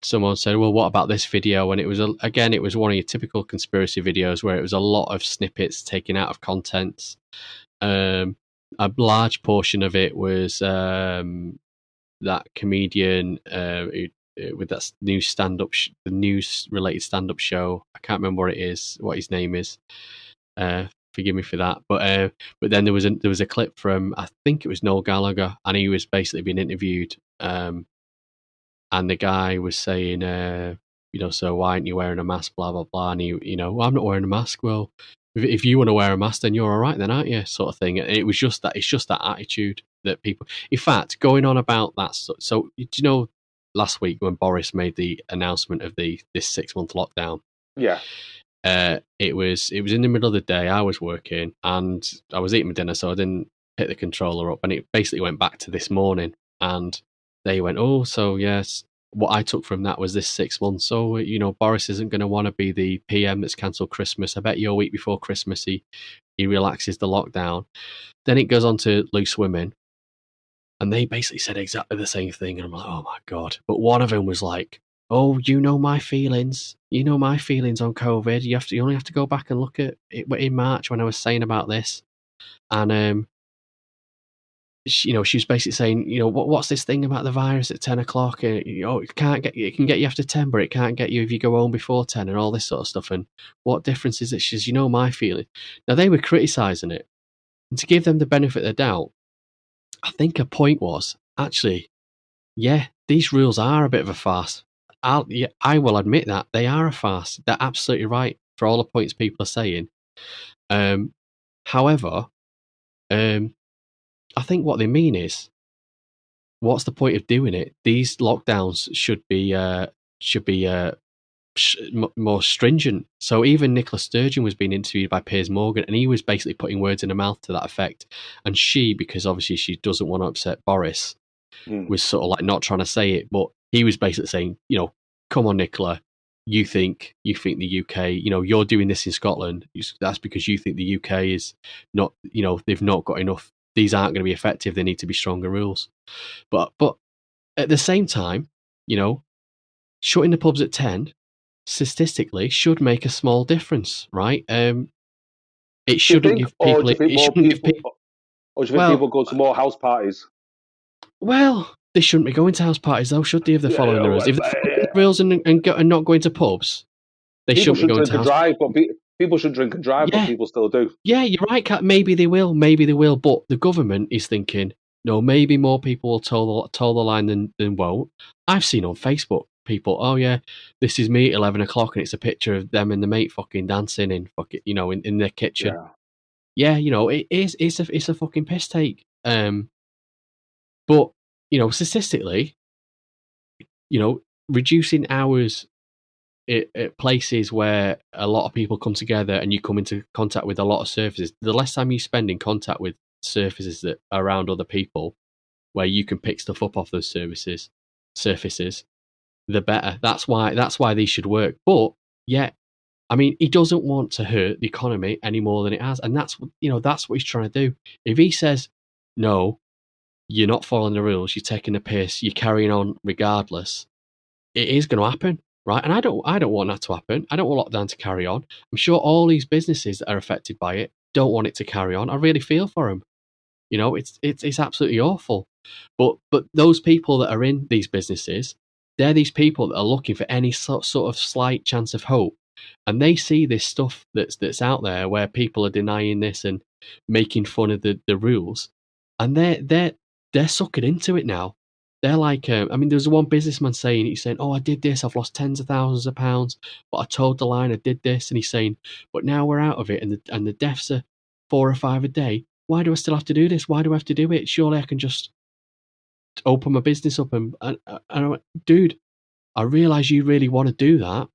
someone said, "Well, what about this video?" And it was it was one of your typical conspiracy videos where it was a lot of snippets taken out of context. A large portion of it was that comedian with that new stand-up, the news-related stand-up show. I can't remember what his name is. Forgive me for that. But then there was a clip from, I think it was Noel Gallagher, and he was basically being interviewed. And the guy was saying, so why aren't you wearing a mask? Blah blah blah. And well, I'm not wearing a mask. Well, if you want to wear a mask, then you're all right, then, aren't you? Sort of thing. And it was just that. It's just that attitude that people. In fact, going on about that. So do you know, last week when Boris made the announcement of this 6-month lockdown? Yeah. It was in the middle of the day. I was working and I was eating my dinner, so I didn't pick the controller up. And it basically went back to this morning, and they went, "Oh, so yes." What I took from that was this 6 months. So Boris isn't going to want to be the PM that's cancelled Christmas. I bet you a week before Christmas he relaxes the lockdown. Then it goes on to loose women, and they basically said exactly the same thing. And I'm like, oh my God. But one of them was like, "Oh, you know my feelings. You know my feelings on COVID. You only have to go back and look at it in March when I was saying about this." And she was basically saying, what's this thing about the virus at 10 o'clock? It can get you after 10, but it can't get you if you go home before 10, and all this sort of stuff. And what difference is it? She says, my feeling. Now, they were criticising it, and to give them the benefit of the doubt, I think a point was, actually, yeah, these rules are a bit of a farce. I will admit that they are a farce. They're absolutely right for all the points people are saying. However, I think what they mean is, what's the point of doing it? These lockdowns should be more stringent. So even Nicola Sturgeon was being interviewed by Piers Morgan, and he was basically putting words in her mouth to that effect. And she, because obviously she doesn't want to upset Boris, was sort of like not trying to say it, but he was basically saying, come on, Nicola, you think the UK, you're doing this in Scotland. That's because you think the UK is not, they've not got enough. These aren't going to be effective. They need to be stronger rules. But at the same time, shutting the pubs at 10 statistically should make a small difference, right? It shouldn't give people. Or do you think people go to more house parties? Well, they shouldn't be going to house parties, though, should they? If they're following the rules, if they're following the rules and not going to pubs, they shouldn't be going to house parties. People should drink and drive, but people still do. Yeah, you're right, Kat. Maybe they will. But the government is thinking, no, maybe more people will toe the line than won't. I've seen on Facebook people, oh yeah, this is me at 11 o'clock, and it's a picture of them and the mate fucking dancing in in their kitchen. Yeah, it is. It's a fucking piss take. But statistically, reducing hours at places where a lot of people come together and you come into contact with a lot of surfaces, the less time you spend in contact with surfaces that are around other people, where you can pick stuff up off those surfaces, the better. That's why these should work. But yeah, I mean, he doesn't want to hurt the economy any more than it has, and that's what he's trying to do. If he says, no, you're not following the rules, you're taking a piss, you're carrying on regardless, it is going to happen, right? And I don't want that to happen. I don't want lockdown to carry on. I'm sure all these businesses that are affected by it don't want it to carry on. I really feel for them. It's absolutely awful. But those people that are in these businesses, they're these people that are looking for any sort of slight chance of hope, and they see this stuff that's out there where people are denying this and making fun of the rules, and they're sucking into it now. they're like, I mean, there's one businessman he's saying, oh, I did this, I've lost tens of thousands of pounds, but I told the line I did this, and he's saying, but now we're out of it, and the deaths are 4 or 5 a day. Why do I still have to do this? Why do I have to do it? Surely I can just open my business up and I went, dude, I realise you really want to do that,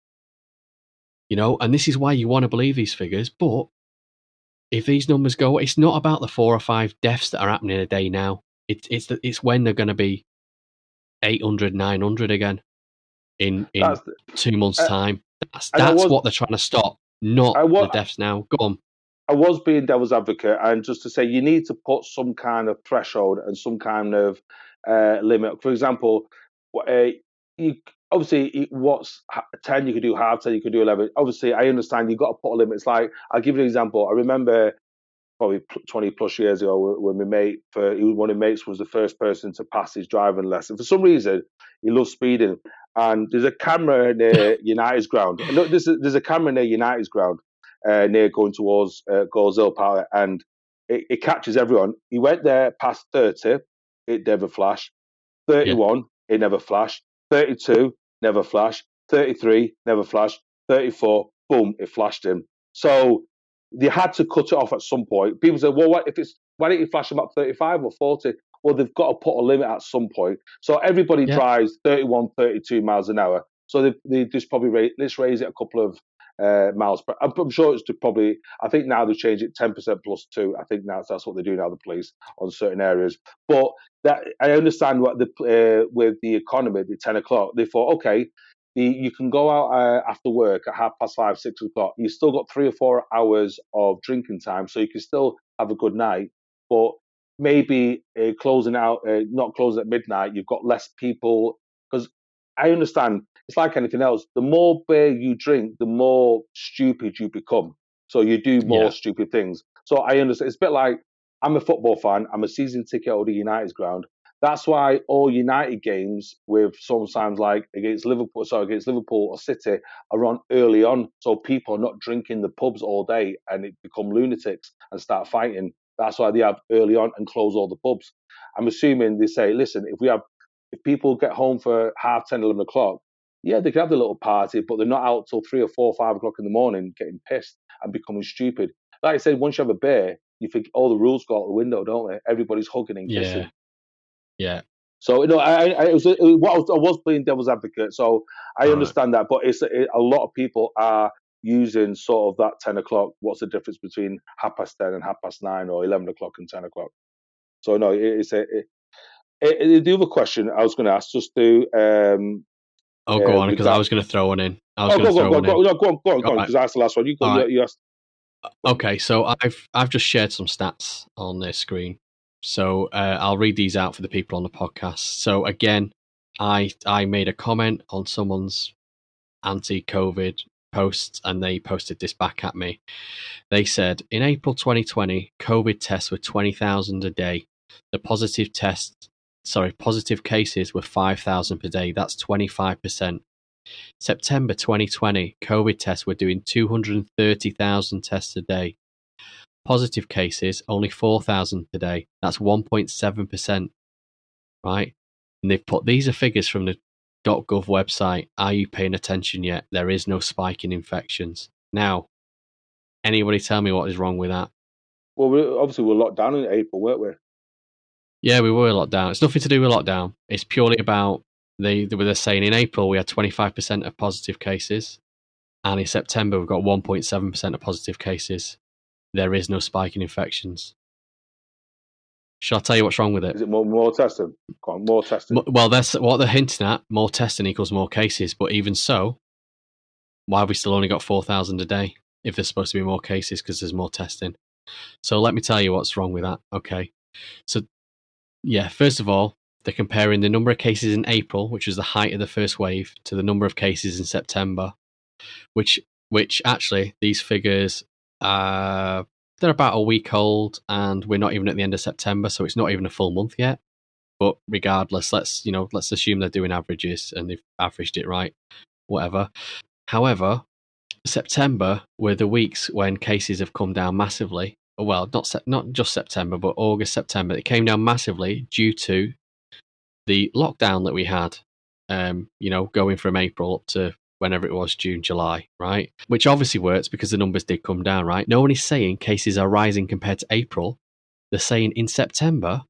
and this is why you want to believe these figures, but if these numbers go, it's not about the 4 or 5 deaths that are happening a day now. It's when they're going to be 800, 900 again in 2 months' time. That's what they're trying to stop, not the deaths now. Go on. I was being devil's advocate, and just to say you need to put some kind of threshold and some kind of limit. For example, you obviously what's 10, you could do half 10, you could do 11. Obviously, I understand you've got to put a limit. It's like, I'll give you an example. I remember probably 20 plus years ago when my mate, one of my mates was the first person to pass his driving lesson. For some reason, he loves speeding. And there's a camera near United's ground. Look, there's a camera near United's ground, near going towards Goleshill Power, and it catches everyone. He went there past 30, it never flashed. 31, it never flashed. 32, never flashed. 33, never flashed. 34, boom, it flashed him. So they had to cut it off at some point. People say, well, why don't you flash them up 35 or 40? Well, they've got to put a limit at some point. So everybody drives 31, 32 miles an hour. So they just probably let's raise it a couple of miles. I'm sure it's probably, I think now they've changed it 10% plus 2. I think that's what they do now, the police, on certain areas. But that I understand what with the economy, the 10 o'clock, they thought, okay, you can go out after work at 5:30, 6 o'clock. You've still got 3 or 4 hours of drinking time, so you can still have a good night. But maybe closing out, not closing at midnight, you've got less people. Because I understand, it's like anything else. The more beer you drink, the more stupid you become. So you do more stupid things. So I understand. It's a bit like, I'm a football fan. I'm a season ticket holder at United's ground. That's why all United games, with sometimes like against Liverpool or City, are on early on, so people are not drinking the pubs all day and it become lunatics and start fighting. That's why they have early on and close all the pubs. I'm assuming they say, listen, if people get home for 10:30, 11 o'clock, yeah, they can have the little party, but they're not out till 3 or 4, 5 o'clock in the morning getting pissed and becoming stupid. Like I said, once you have a beer, you think all the rules go out the window, don't they? Everybody's hugging and kissing. Yeah. So I was playing devil's advocate. So I understand that, but a lot of people are using sort of that 10 o'clock. What's the difference between 10:30 and 9:30, or 11 o'clock and 10 o'clock? So no, the other question I was going to ask, just to go on, because I was going to throw one in. Go on, because that's the last one. You asked. Okay, so I've just shared some stats on the screen. So I'll read these out for the people on the podcast. So again, I made a comment on someone's anti-COVID posts, and they posted this back at me. They said, in April 2020, COVID tests were 20,000 a day. The positive cases were 5,000 per day. That's 25%. September 2020, COVID tests were doing 230,000 tests a day. Positive cases, only 4,000 per day. That's 1.7%, right? And they've put, these are figures from the .gov website. Are you paying attention yet? There is no spike in infections. Now, anybody tell me what is wrong with that? Well, obviously we're locked down in April, weren't we? Yeah, we were locked down. It's nothing to do with lockdown. It's purely about, they're saying in April we had 25% of positive cases, and in September we've got 1.7% of positive cases. There is no spike in infections. Shall I tell you what's wrong with it? Is it more testing? More testing. Well, that's what they're hinting at. More testing equals more cases. But even so, why have we still only got 4,000 a day if there's supposed to be more cases because there's more testing? So let me tell you what's wrong with that. Okay. So, yeah, first of all, they're comparing the number of cases in April, which was the height of the first wave, to the number of cases in September, which actually, these figures, they're about a week old, and we're not even at the end of September, so it's not even a full month yet. But regardless, let's assume they're doing averages and they've averaged it right, whatever. However, September were the weeks when cases have come down massively. Well, not just September, but August, September. It came down massively due to the lockdown that we had, going from April up to whenever it was, June, July, right? Which obviously works because the numbers did come down, right? No one is saying cases are rising compared to April. They're saying in September,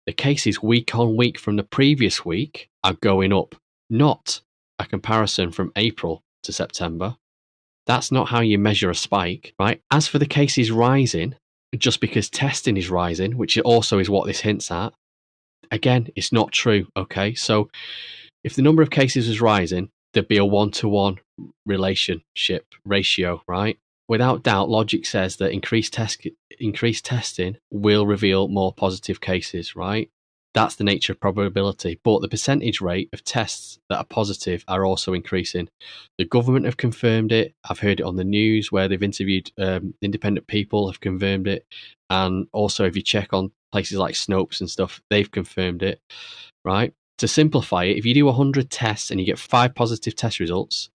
the cases week on week from the previous week are going up, not a comparison from April to September. That's not how you measure a spike, right? As for the cases rising, just because testing is rising, which also is what this hints at, again, it's not true, okay? So if the number of cases was rising, there'd be a 1-to-1 ratio, right? Without doubt, logic says that increased testing will reveal more positive cases, right? That's the nature of probability. But the percentage rate of tests that are positive are also increasing. The government have confirmed it. I've heard it on the news where they've interviewed independent people have confirmed it. And also, if you check on places like Snopes and stuff, they've confirmed it, right? To simplify it, if you do 100 tests and you get 5 positive test results,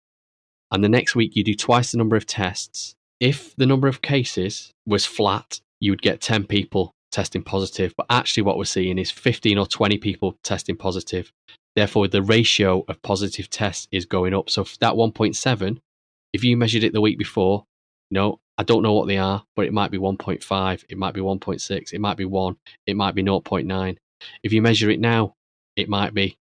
and the next week you do twice the number of tests, if the number of cases was flat, you would get 10 people testing positive. But actually what we're seeing is 15 or 20 people testing positive. Therefore, the ratio of positive tests is going up. So that 1.7, if you measured it the week before, I don't know what they are, but it might be 1.5, it might be 1.6, it might be 1, it might be 0.9. If you measure it now, it might be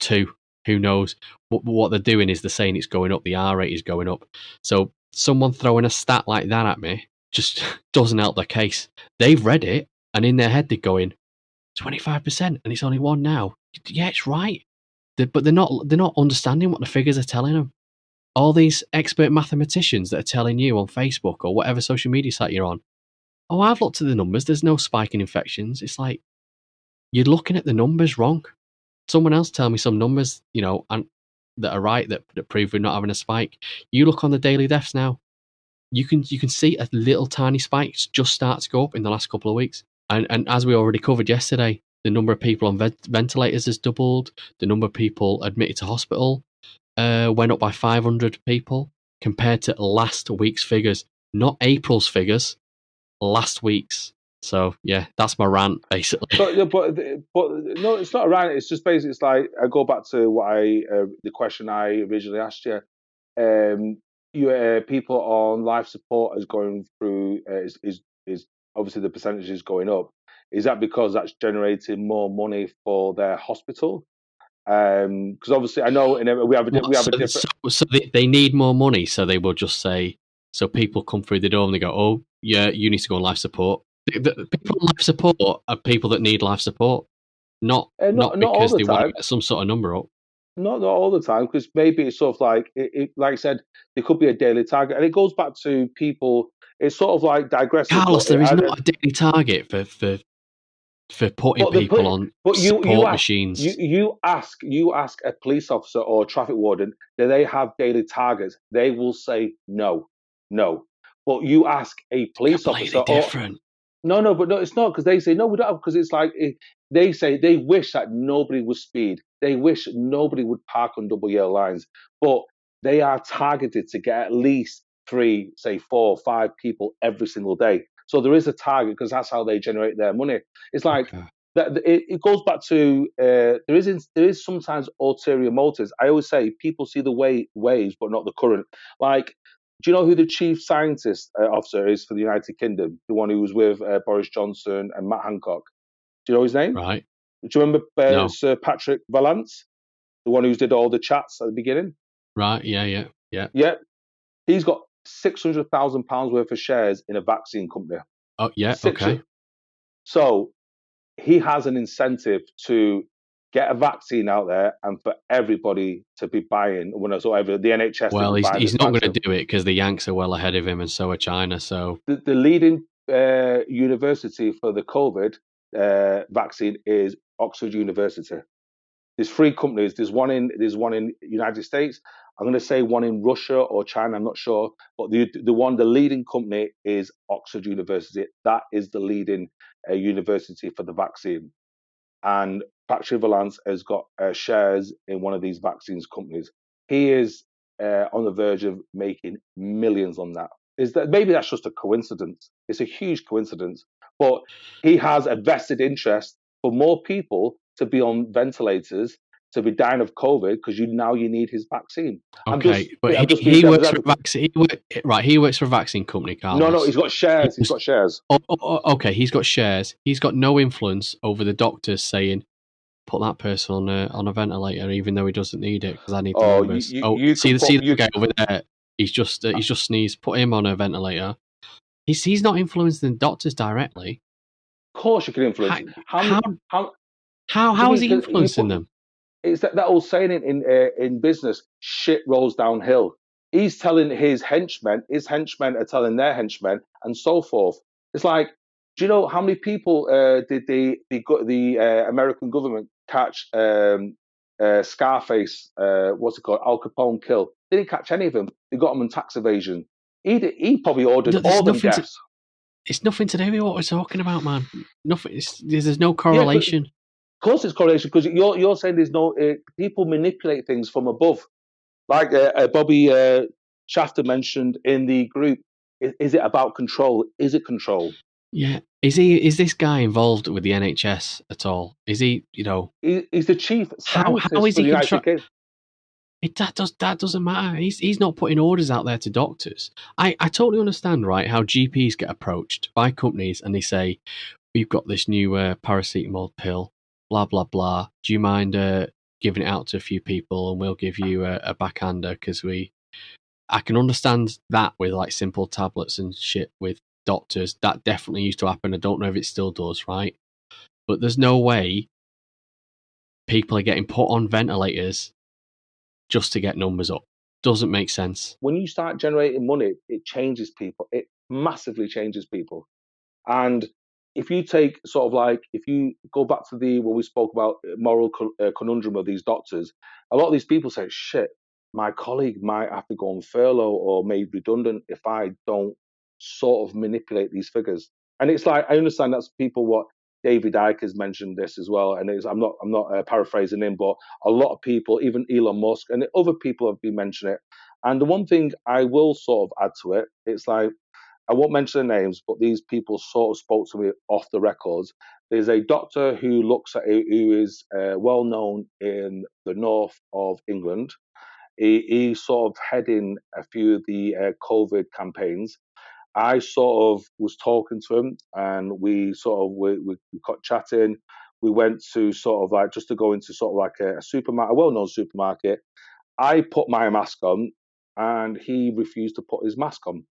2. Who knows? But what they're doing is they're saying it's going up. The R rate is going up. So someone throwing a stat like that at me just doesn't help their case. They've read it, and in their head they're going 25%, and it's only 1 now. Yeah, it's right. But they're not understanding what the figures are telling them. All these expert mathematicians that are telling you on Facebook or whatever social media site you're on, oh, I've looked at the numbers. There's no spike in infections. It's like you're looking at the numbers wrong. Someone else tell me some numbers, and that are right, that prove we're not having a spike. You look on the daily deaths now, you can see a little tiny spike just start to go up in the last couple of weeks. And as we already covered yesterday, the number of people on ventilators has doubled. The number of people admitted to hospital went up by 500 people compared to last week's figures, not April's figures, last week's. So yeah, that's my rant basically. But no, it's not a rant. It's just basically, it's like I go back to what the question I originally asked you. People on life support is going through is obviously the percentage is going up. Is that because that's generating more money for their hospital? Because obviously I know we have a different. So they need more money, so they will just say. So people come through the door and they go, "Oh, yeah, you need to go on life support." The people on life support are people that need life support, not because they want to get some sort of number up. Not all the time, because maybe it's sort of like like I said, there could be a daily target, and it goes back to people. It's sort of like digressive. Carlos, there is not a daily target for putting people on support machines. You ask a police officer or a traffic warden, do they have daily targets? They will say no. But you ask a police officer, different. No, but no, it's not, because they say no, we don't have, because it's like they say they wish that nobody would speed. They wish nobody would park on double yellow lines, but they are targeted to get at least 3, say 4, 5 people every single day. So there is a target, because that's how they generate their money. It's like that. It goes back to there is sometimes ulterior motives. I always say people see the waves, but not the current. Like, do you know who the chief scientist officer is for the United Kingdom? The one who was with Boris Johnson and Matt Hancock. Do you know his name? Right. Do you remember No. Sir Patrick Vallance, the one who did all the chats at the beginning? Right. Yeah. He's got £600,000 worth of shares in a vaccine company. Oh yeah. Okay. So he has an incentive to get a vaccine out there and for everybody to be buying whatsoever. The NHS. Well, he's not going to do it because the Yanks are well ahead of him, and so are China. So the leading university for the COVID vaccine is Oxford University. There's 3 companies. There's one in United States. I'm going to say one in Russia or China. I'm not sure, but the leading company is Oxford University. That is the leading university for the vaccine. And Patrick Vallance has got shares in one of these vaccines companies. He is on the verge of making millions on that. Maybe that's just a coincidence? It's a huge coincidence, but he has a vested interest for more people to be on ventilators, to be dying of COVID because you need his vaccine. Okay, but I'm just being he devil's works for a advocate. vaccine. He works for a vaccine company, No, Carlos. he's got shares. He's got shares. Okay, he's got shares. He's got no influence over the doctors saying put that person on a ventilator, even though he doesn't need it because I need the Oh, numbers. you See the guy over there. He's just sneezed. Put him on a ventilator. He's not influencing the doctors directly. Of course, you can influence. How is he influencing them? It's that old saying in business: shit rolls downhill. He's telling his henchmen are telling their henchmen, and so forth. It's like, do you know how many people did the American government catch Scarface? What's it called? Al Capone kill. They didn't catch any of them. They got him on tax evasion. He probably ordered all them deaths. It's nothing to do with what we're talking about, man. Nothing. There's no correlation. Yeah, of course, it's correlation because you're saying there's no people manipulate things from above, like Bobby Shafter mentioned in the group. Is it about control? Is it control? Yeah. Is this guy involved with the NHS at all? Is he? He's the chief scientist how is for he the United Kingdom. That doesn't matter. He's not putting orders out there to doctors. I totally understand, right, how GPs get approached by companies and they say, we've got this new paracetamol pill, blah, blah, blah. Do you mind giving it out to a few people and we'll give you a backhander because I can understand that with like simple tablets and shit with doctors. That definitely used to happen. I don't know if it still does, right? But there's no way people are getting put on ventilators just to get numbers up. Doesn't make sense. When you start generating money, it changes people. It massively changes people. And if you take if you go back to when we spoke about moral conundrum of these doctors, a lot of these people say, shit, my colleague might have to go on furlough or made redundant if I don't sort of manipulate these figures. And it's like, I understand that's what David Icke has mentioned this as well. And I'm not paraphrasing him, but a lot of people, even Elon Musk and other people have been mentioning it. And the one thing I will sort of add to it, it's like, I won't mention their names, but these people sort of spoke to me off the records. There's a doctor who who is well known in the north of England. He's sort of heading a few of the COVID campaigns. I sort of was talking to him, and we got chatting. We went to sort of like just to go into sort of like a supermarket, a well-known supermarket. I put my mask on, and he refused to put his mask on.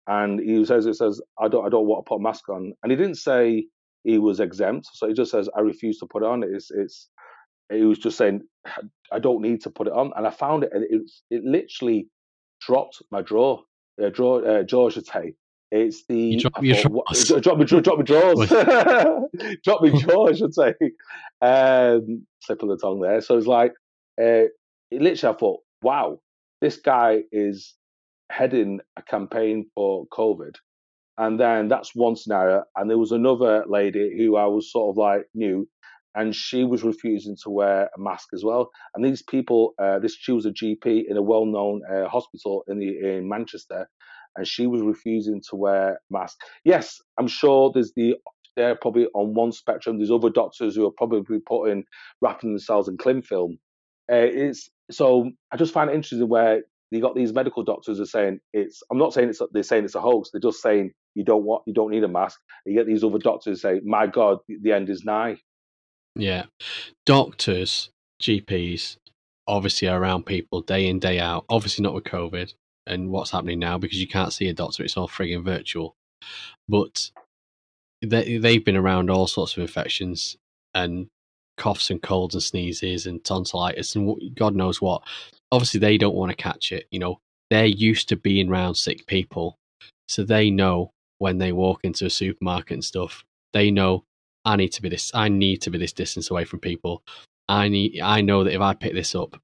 And it says, I don't want to put a mask on. And he didn't say he was exempt. So he just says, I refuse to put it on. He was just saying, I don't need to put it on. And I found it, and it literally dropped my jaw, I should say. It's You the, drop I your thought, what, drawers. drop my drawers. Drop my jaw, I should say. Slip of the tongue there. So it's like, it literally, I thought, wow, this guy is heading a campaign for COVID. And then that's one scenario. And there was another lady who I was sort of like knew, and she was refusing to wear a mask as well. And these people, she was a GP in a well-known hospital in Manchester, and she was refusing to wear a mask. Yes, I'm sure they're probably on one spectrum. There's other doctors who are probably wrapping themselves in cling film. So I just find it interesting where you got these medical doctors are saying I'm not saying they're saying it's a hoax. They're just saying you don't need a mask. You get these other doctors say, my God, the end is nigh. Yeah. Doctors, GPs, obviously are around people day in, day out. Obviously not with COVID and what's happening now because you can't see a doctor. It's all frigging virtual. But they've been around all sorts of infections and coughs and colds and sneezes and tonsillitis and God knows what. Obviously, they don't want to catch it. They're used to being around sick people. So they know when they walk into a supermarket and stuff, they know I need to be this distance away from people. I know that if I pick this up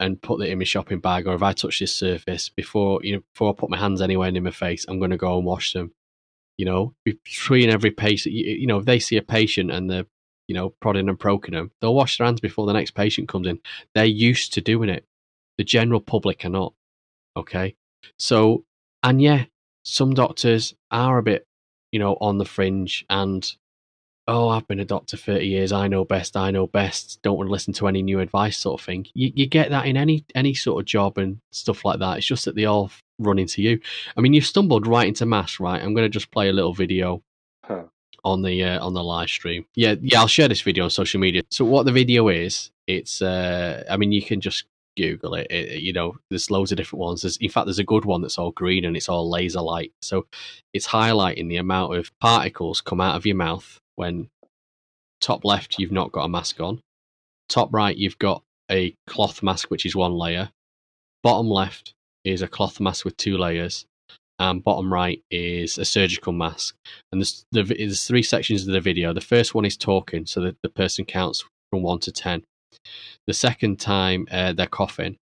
and put it in my shopping bag, or if I touch this surface before I put my hands anywhere near my face, I'm going to go and wash them. Between every patient, if they see a patient and they're, prodding and poking them, they'll wash their hands before the next patient comes in. They're used to doing it. The general public are not. Okay. So, and yeah, some doctors are a bit, on the fringe and oh, I've been a doctor 30 years, I know best, don't want to listen to any new advice sort of thing. You get that in any sort of job and stuff like that. It's just that they all run into you. I mean, you've stumbled right into masks, right? I'm going to just play a little video on the live stream. Yeah, I'll share this video on social media. So what the video is, it's I mean, you can just Google it. You know, there's loads of different ones. In fact, there's a good one that's all green and it's all laser light. So it's highlighting the amount of particles come out of your mouth when top left you've not got a mask on, top right you've got a cloth mask which is one layer, bottom left is a cloth mask with 2 layers, and bottom right is a surgical mask. And there's 3 sections of the video. The first one is talking, so that the person counts from 1 to 10. The second time they're coughing,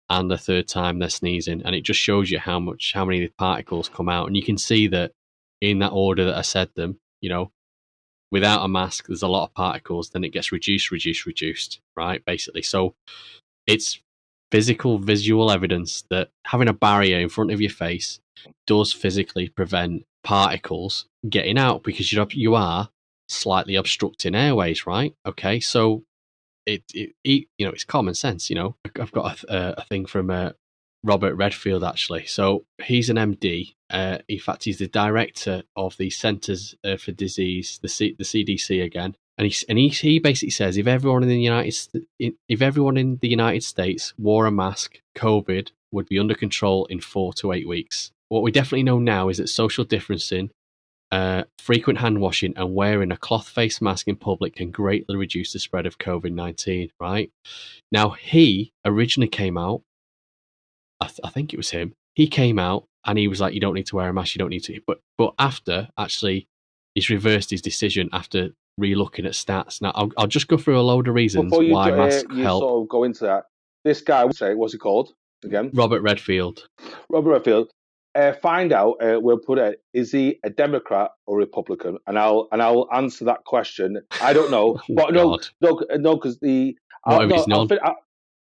and the third time they're sneezing, and it just shows you how many particles come out. And you can see that in that order that I said them, you know, without a mask there's a lot of particles, then it gets reduced, right, basically. So it's visual evidence that having a barrier in front of your face does physically prevent particles getting out, because you are slightly obstructing airways, right? Okay, so it you know, it's common sense. You know, I've got a thing from Robert Redfield, actually. So he's an MD. In fact, he's the director of the Centers for Disease, the CDC again. And he basically says if everyone in the United States wore a mask, COVID would be under control in 4 to 8 weeks. What we definitely know now is that social distancing, frequent hand washing, and wearing a cloth face mask in public can greatly reduce the spread of COVID-19. Right now, he originally came out. I think it was him. He came out and he was like, "You don't need to wear a mask. You don't need to." But after, actually, he's reversed his decision after re-looking at stats. Now, I'll just go through a load of reasons why masks help. Sort of go into that. This guy, what's he called again? Robert Redfield. Robert Redfield. Find out. We'll put it. Is he a Democrat or Republican? And I'll answer that question. I don't know, but no, because the. What if he's not?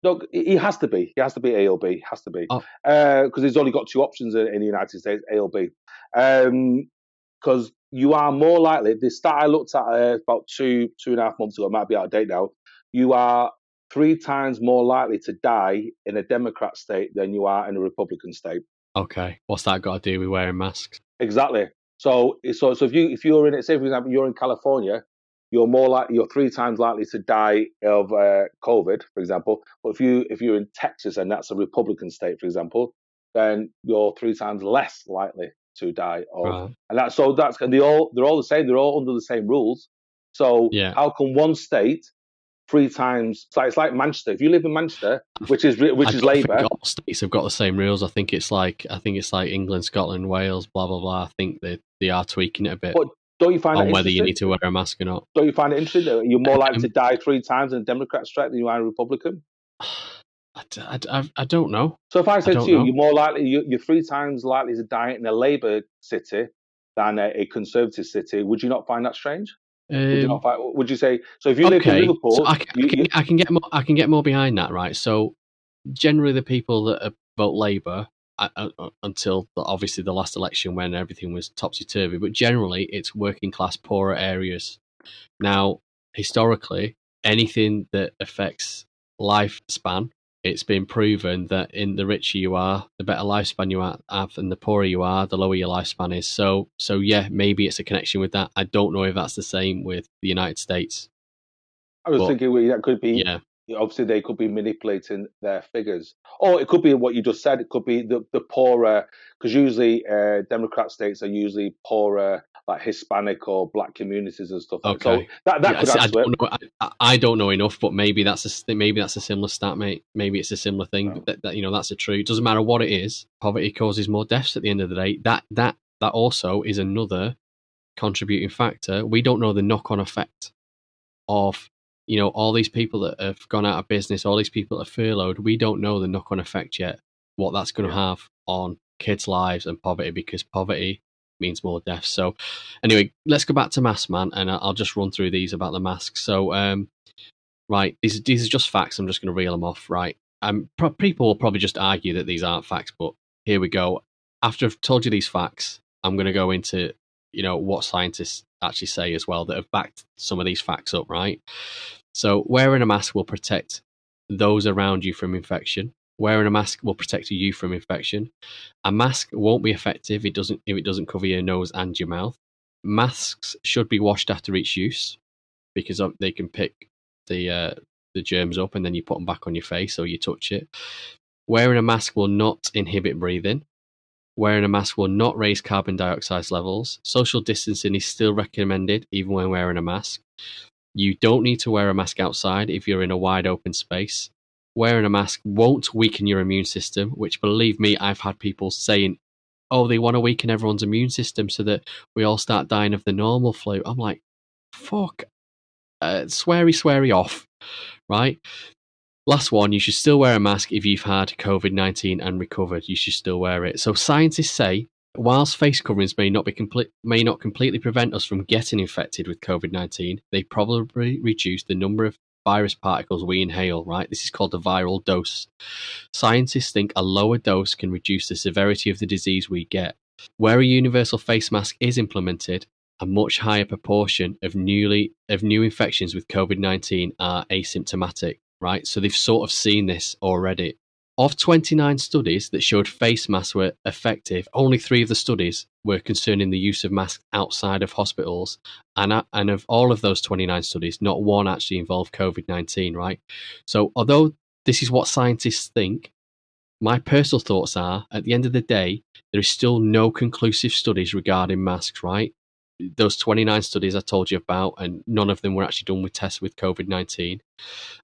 No, he has to be. He has to be A or B. Has to be, because he's only got 2 options in the United States: A or B. Because you are more likely. The stat I looked at about 2.5 months ago, it might be out of date now. You are 3 times more likely to die in a Democrat state than you are in a Republican state. Okay, what's that got to do with wearing masks? Exactly. So if you're in it, say for example you're in California, you're 3 times likely to die of COVID, for example. But if you're in Texas and that's a Republican state, for example, then you're 3 times less likely to die of. Right. And they're all the same. They're all under the same rules. So how can one state 3 times? It's like Manchester. If you live in Manchester, which is Labour, all states have got the same rules. I think it's like England, Scotland, Wales, blah blah blah. I think they are tweaking it a bit. But don't you find on whether you need to wear a mask or not? Don't you find it interesting that you're more likely to die 3 times in a Democrat state than you are in a Republican? I don't know. So if I said to you, you're more likely, you're 3 times likely to die in a Labour city than a Conservative city, would you not find that strange? Would you say so? If you live in Liverpool, so I can get more behind that, right? So generally, the people that vote Labour until obviously the last election when everything was topsy turvy, but generally it's working class, poorer areas. Now, historically, anything that affects lifespan, it's been proven that in the richer you are, the better lifespan you have, and the poorer you are, the lower your lifespan is. So yeah, maybe it's a connection with that. I don't know if that's the same with the United States. I was thinking that could be. Yeah. Obviously, they could be manipulating their figures, or it could be what you just said. It could be the poorer, because usually Democrat states are usually poorer, like Hispanic or Black communities and stuff. Okay, so that could answer I don't know enough, but maybe that's a similar stat, mate. Maybe it's a similar thing. That that's a true. It doesn't matter what it is. Poverty causes more deaths at the end of the day. That also is another contributing factor. We don't know the knock-on effect of. All these people that have gone out of business, all these people that are furloughed, we don't know the knock-on effect yet, what that's going to have on kids' lives and poverty, because poverty means more deaths. So anyway, let's go back to masks, man, and I'll just run through these about the masks. So, right, these are just facts. I'm just going to reel them off, right? People will probably just argue that these aren't facts, but here we go. After I've told you these facts, I'm going to go into what scientists actually say as well that have backed some of these facts up, right? So wearing a mask will protect those around you from infection. Wearing a mask will protect you from infection. A mask won't be effective if it doesn't cover your nose and your mouth. Masks should be washed after each use because they can pick the germs up, and then you put them back on your face or you touch it. Wearing a mask will not inhibit breathing. Wearing a mask will not raise carbon dioxide levels. Social distancing is still recommended even when wearing a mask. You don't need to wear a mask outside if you're in a wide open space. Wearing a mask won't weaken your immune system, which, believe me, I've had people saying, oh, they want to weaken everyone's immune system so that we all start dying of the normal flu. I'm like, fuck, sweary off, right? Last one, you should still wear a mask if you've had COVID-19 and recovered. You should still wear it. So scientists say, whilst face coverings may not completely prevent us from getting infected with COVID-19, they probably reduce the number of virus particles we inhale, right? This is called a viral dose. Scientists think a lower dose can reduce the severity of the disease we get. Where a universal face mask is implemented, a much higher proportion of new infections with COVID-19 are asymptomatic, right? So they've sort of seen this already. Of 29 studies that showed face masks were effective, only 3 of the studies were concerning the use of masks outside of hospitals. And of all of those 29 studies, not one actually involved COVID-19, right? So although this is what scientists think, my personal thoughts are, at the end of the day, there is still no conclusive studies regarding masks, right? Those 29 studies I told you about, and none of them were actually done with tests with COVID-19.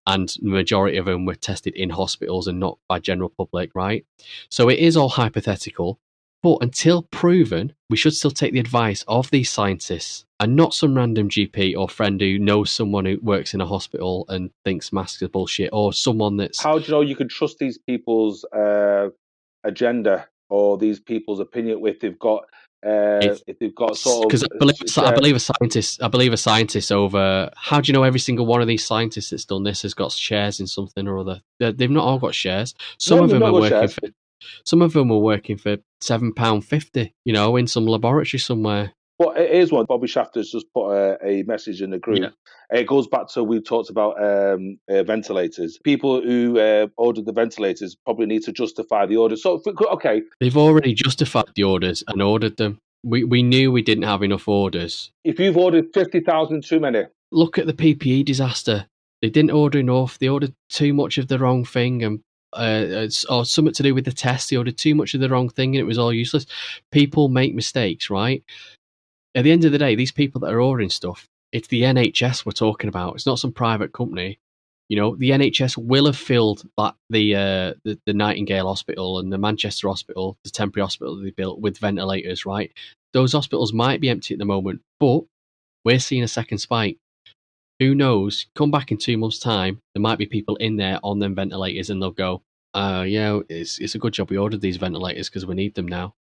And the majority of them were tested in hospitals and not by general public, right? So it is all hypothetical, but until proven, we should still take the advice of these scientists and not some random GP or friend who knows someone who works in a hospital and thinks masks are bullshit, or someone that's... How do you know you can trust these people's agenda or these people's opinion if they've got sort of... Because I believe a scientist over... How do you know every single one of these scientists that's done this has got shares in something or other? They've not all got shares. Some of them were working for £7.50, in some laboratory somewhere. Well, it is one. Bobby Shafter's just put a message in the group. Yeah. It goes back to we talked about ventilators. People who ordered the ventilators probably need to justify the order. So, okay. They've already justified the orders and ordered them. We knew we didn't have enough orders. If you've ordered 50,000 too many. Look at the PPE disaster. They didn't order enough. They ordered too much of the wrong thing, and or something to do with the test. They ordered too much of the wrong thing and it was all useless. People make mistakes, right? At the end of the day, these people that are ordering stuff, it's the NHS we're talking about. It's not some private company. The NHS will have filled the Nightingale Hospital and the Manchester Hospital, the temporary hospital they built, with ventilators, right? Those hospitals might be empty at the moment, but we're seeing a second spike. Who knows? Come back in 2 months' time, there might be people in there on them ventilators and they'll go, it's a good job we ordered these ventilators because we need them now.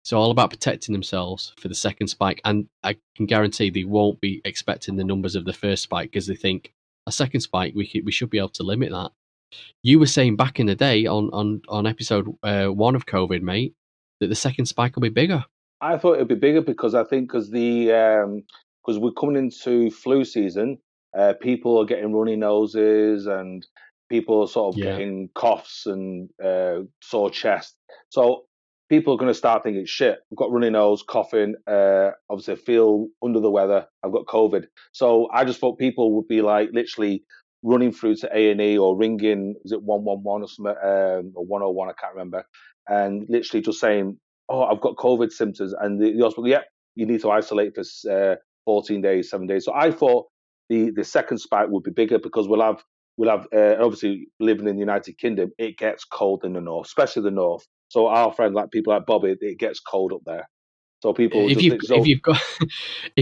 It's all about protecting themselves for the second spike, and I can guarantee they won't be expecting the numbers of the first spike because they think a second spike we should be able to limit that. You were saying back in the day on episode 1 of COVID, mate, that the second spike will be bigger. I thought it'd be bigger because I think because we're coming into flu season, people are getting runny noses and people are sort of getting coughs and sore chest. So people are going to start thinking, shit, I've got runny nose, coughing, obviously I feel under the weather, I've got COVID. So I just thought people would be like literally running through to A&E or ringing, is it 111 or something, or 101, I can't remember, and literally just saying, oh, I've got COVID symptoms. And the hospital, you need to isolate for 14 days, 7 days. So I thought the second spike would be bigger because we'll have obviously living in the United Kingdom, it gets cold in the north, especially the north. So our friend, like people like Bobby, it gets cold up there. So people, if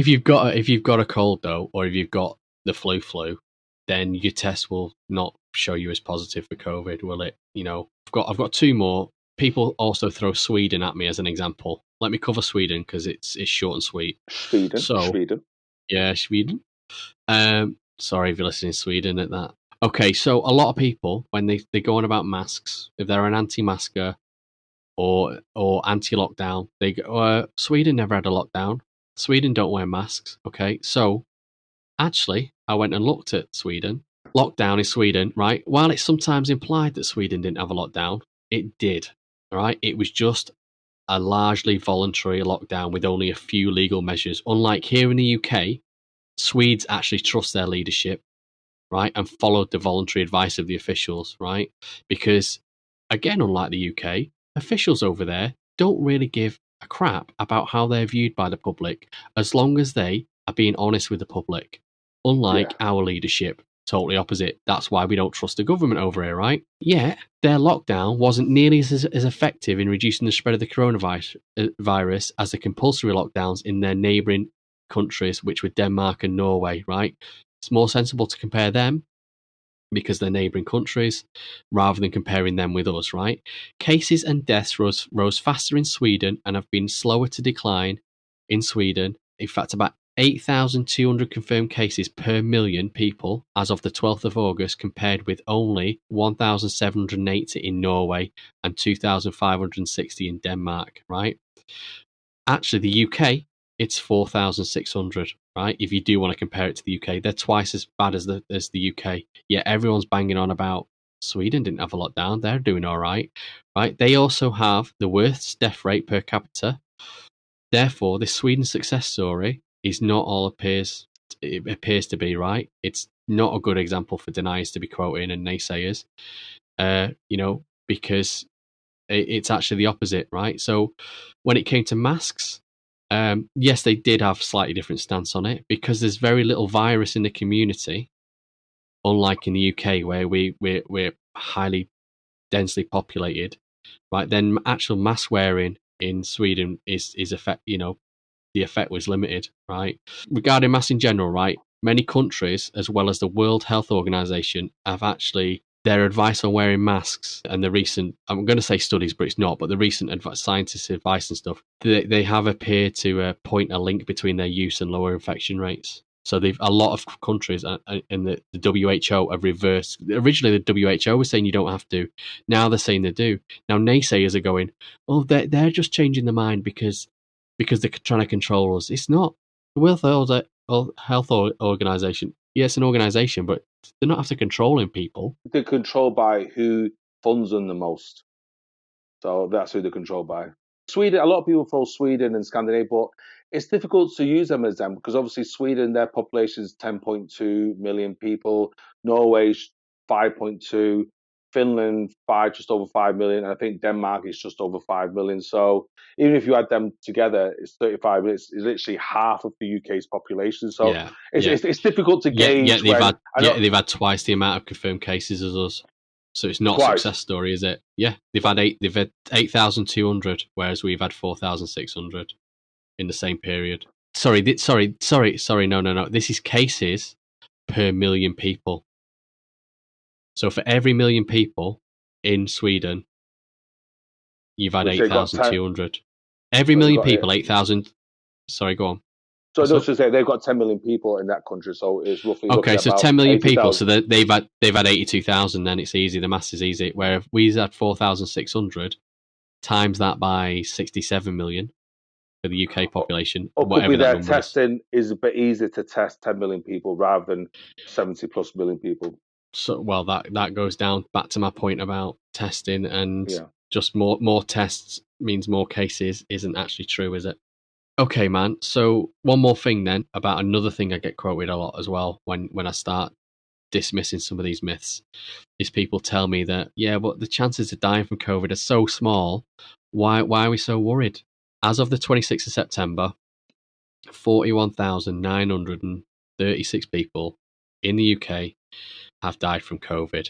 you've got a cold though, or if you've got the flu, then your test will not show you as positive for COVID, will it? I've got 2 more. People also throw Sweden at me as an example. Let me cover Sweden because it's short and sweet. Sweden. Yeah, Sweden. Sorry if you're listening to Sweden at that. Okay, so a lot of people, when they go on about masks, if they're an anti-masker or anti-lockdown, they go, Sweden never had a lockdown. Sweden don't wear masks. Okay, so actually, I went and looked at Sweden. Lockdown in Sweden, right? While it's sometimes implied that Sweden didn't have a lockdown, it did. All right, it was just a largely voluntary lockdown with only a few legal measures. Unlike here in the UK, Swedes actually trust their leadership, right, and followed the voluntary advice of the officials, right? Because, again, unlike the UK, officials over there don't really give a crap about how they're viewed by the public, as long as they are being honest with the public. Unlike our leadership, totally opposite. That's why we don't trust the government over here, right? Yet, their lockdown wasn't nearly as effective in reducing the spread of the coronavirus as the compulsory lockdowns in their neighbouring countries, which were Denmark and Norway, right? It's more sensible to compare them because they're neighbouring countries rather than comparing them with us, right? Cases and deaths rose faster in Sweden and have been slower to decline in Sweden. In fact, about 8,200 confirmed cases per million people as of the 12th of August, compared with only 1,780 in Norway and 2,560 in Denmark, right? Actually, the UK, it's 4,600, right? If you do want to compare it to the UK, they're twice as bad as the UK. Yet everyone's banging on about Sweden didn't have a lockdown. They're doing all right, right? They also have the worst death rate per capita. Therefore, this Sweden success story is not all it appears to be, right? It's not a good example for deniers to be quoting and naysayers, because it's actually the opposite, right? So when it came to masks, yes, they did have slightly different stance on it because there's very little virus in the community, unlike in the UK where we're highly densely populated, right? Then actual mask wearing in Sweden is effect, the effect was limited, right? Regarding masks in general, right? Many countries, as well as the World Health Organization, have actually their advice on wearing masks and the recent, I'm going to say studies, but it's not, but the recent scientists' advice and stuff, they have appeared to point a link between their use and lower infection rates. So a lot of countries and the WHO have reversed. Originally, the WHO was saying you don't have to. Now they're saying they do. Now naysayers are going, oh, they're just changing their mind because they're trying to control us. It's not. The World Health Organization, yeah, it's an organization, but they're not after controlling people. They're controlled by who funds them the most. So that's who they're controlled by. Sweden, a lot of people throw Sweden and Scandinavia, but it's difficult to use them as them because obviously Sweden, their population is 10.2 million people. Norway's 5.2. Finland, just over 5 million. And I think Denmark is just over 5 million. So even if you add them together, it's 35 million. It's literally half of the UK's population. So it's difficult to gauge. They've had twice the amount of confirmed cases as us. So it's not a success story, is it? Yeah, they've had 8,200, whereas we've had 4,600 in the same period. Sorry. No. This is cases per million people. So for every million people in Sweden, you've had 8,200. Every million people, 8,000. Sorry, go on. So I was to say they've got 10 million people in that country, so it's roughly okay. So 10 million 80, people, so they've had 82,000. Then it's easy. The math is easy. Where if we had 4,600, times that by 67 million for the UK population. Or could be their testing is a bit easier to test 10 million people rather than 70 plus million people. So well, that goes down back to my point about testing and just more tests means more cases isn't actually true, is it? Okay, man. So one more thing then about another thing I get quoted a lot as well when I start dismissing some of these myths is people tell me that, yeah, but the chances of dying from COVID are so small. Why are we so worried? As of the 26th of September, 41,936 people in the UK have died from COVID.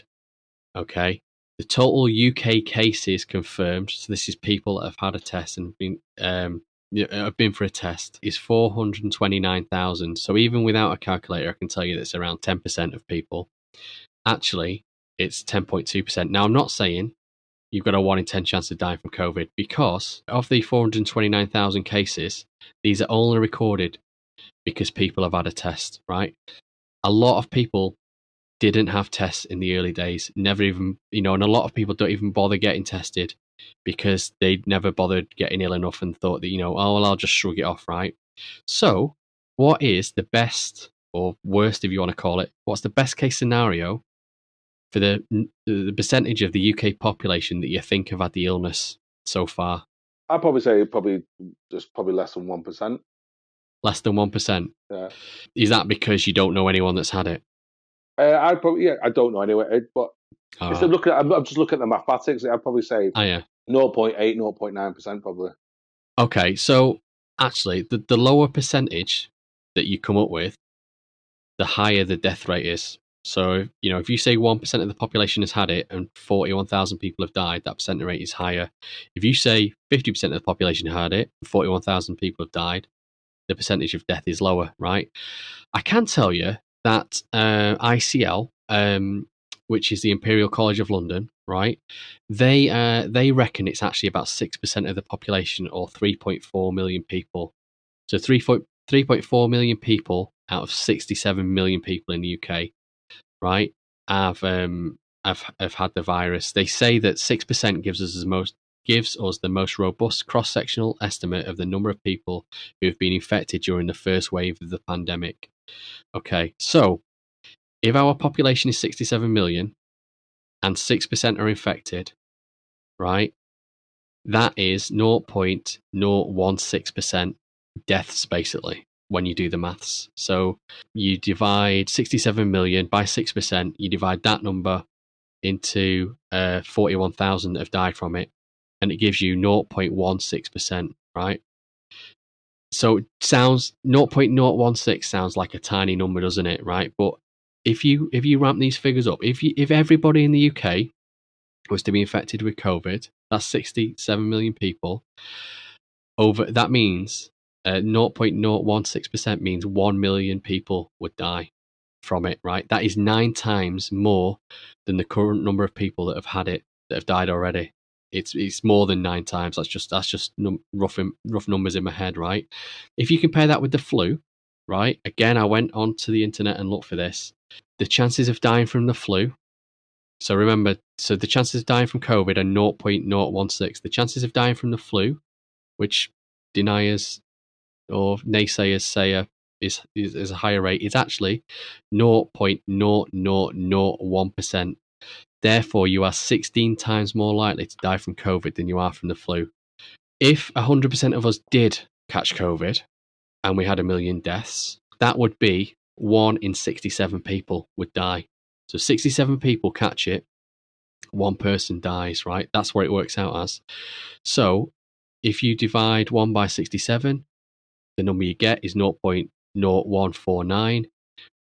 Okay. The total UK cases confirmed, so this is people that have had a test and have been for a test, is 429,000. So even without a calculator, I can tell you that's around 10% of people. Actually, it's 10.2%. Now, I'm not saying you've got a 1 in 10 chance of dying from COVID because of the 429,000 cases, these are only recorded because people have had a test, right? A lot of people didn't have tests in the early days, never even, and a lot of people don't even bother getting tested because they'd never bothered getting ill enough and thought that, oh, well, I'll just shrug it off, right? So, what is the best or worst, if you want to call it? What's the best case scenario for the percentage of the UK population that you think have had the illness so far? I'd probably say just less than 1%. Less than 1%. Yeah. Is that because you don't know anyone that's had it? I don't know anyway, but All instead right. I'm just looking at the mathematics. I'd probably say Oh, yeah. 0.8, 0.9% probably. Okay, so actually, the lower percentage that you come up with, the higher the death rate is. So, if you say 1% of the population has had it and 41,000 people have died, that percentage rate is higher. If you say 50% of the population had it and 41,000 people have died, the percentage of death is lower, right? I can tell you that ICL, which is the Imperial College of London, right? They reckon it's actually about 6% of the population, or 3.4 million people. So 3.4 million people out of 67 million people in the UK, right? Have had the virus. They say that 6% gives us the most robust cross-sectional estimate of the number of people who have been infected during the first wave of the pandemic. Okay, so if our population is 67 million and 6% are infected, right, that is 0.016% deaths, basically, when you do the maths. So you divide 67 million by 6%, you divide that number into 41,000 that have died from it, and it gives you 0.16%, right? So 0.016 sounds like a tiny number, doesn't it? Right, but if you ramp these figures up, if everybody in the UK was to be infected with COVID, that's 67 million people. That means 0.016% means 1 million people would die from it. Right, that is 9 times more than the current number of people that have had it, that have died already. It's more than 9 times. That's just rough numbers in my head, right? If you compare that with the flu, right? Again, I went onto the internet and looked for this. The chances of dying from the flu. So remember, the chances of dying from COVID are 0.016. The chances of dying from the flu, which deniers or naysayers say is a higher rate, is actually 0.0001%. Therefore, you are 16 times more likely to die from COVID than you are from the flu. If 100% of us did catch COVID and we had 1 million deaths, that would be 1 in 67 people would die. So 67 people catch it, 1 person dies, right? That's what it works out as. So if you divide 1 by 67, the number you get is 0.0149.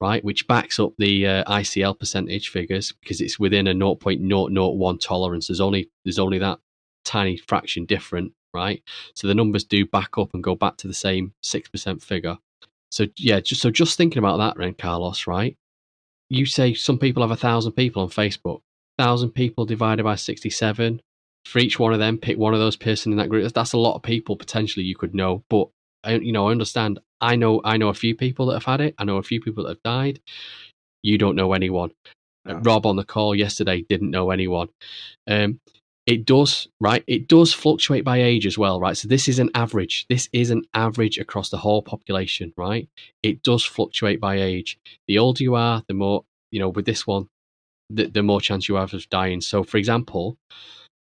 Right, which backs up the ICL percentage figures, because it's within a 0.001 tolerance. There's only that tiny fraction different, right? So the numbers do back up and go back to the same 6% figure. So yeah, just thinking about that, then, Carlos, right? You say some people have 1,000 people on Facebook. 1,000 people divided by 67. For each one of them, pick one of those person in that group. That's a lot of people potentially you could know. But I understand. I know a few people that have had it. I know a few people that have died. You don't know anyone. No. Rob on the call yesterday didn't know anyone. It does, right? It does fluctuate by age as well, right? So this is an average. This is an average across the whole population, right? It does fluctuate by age. The older you are, the more, with this one, the more chance you have of dying. So, for example,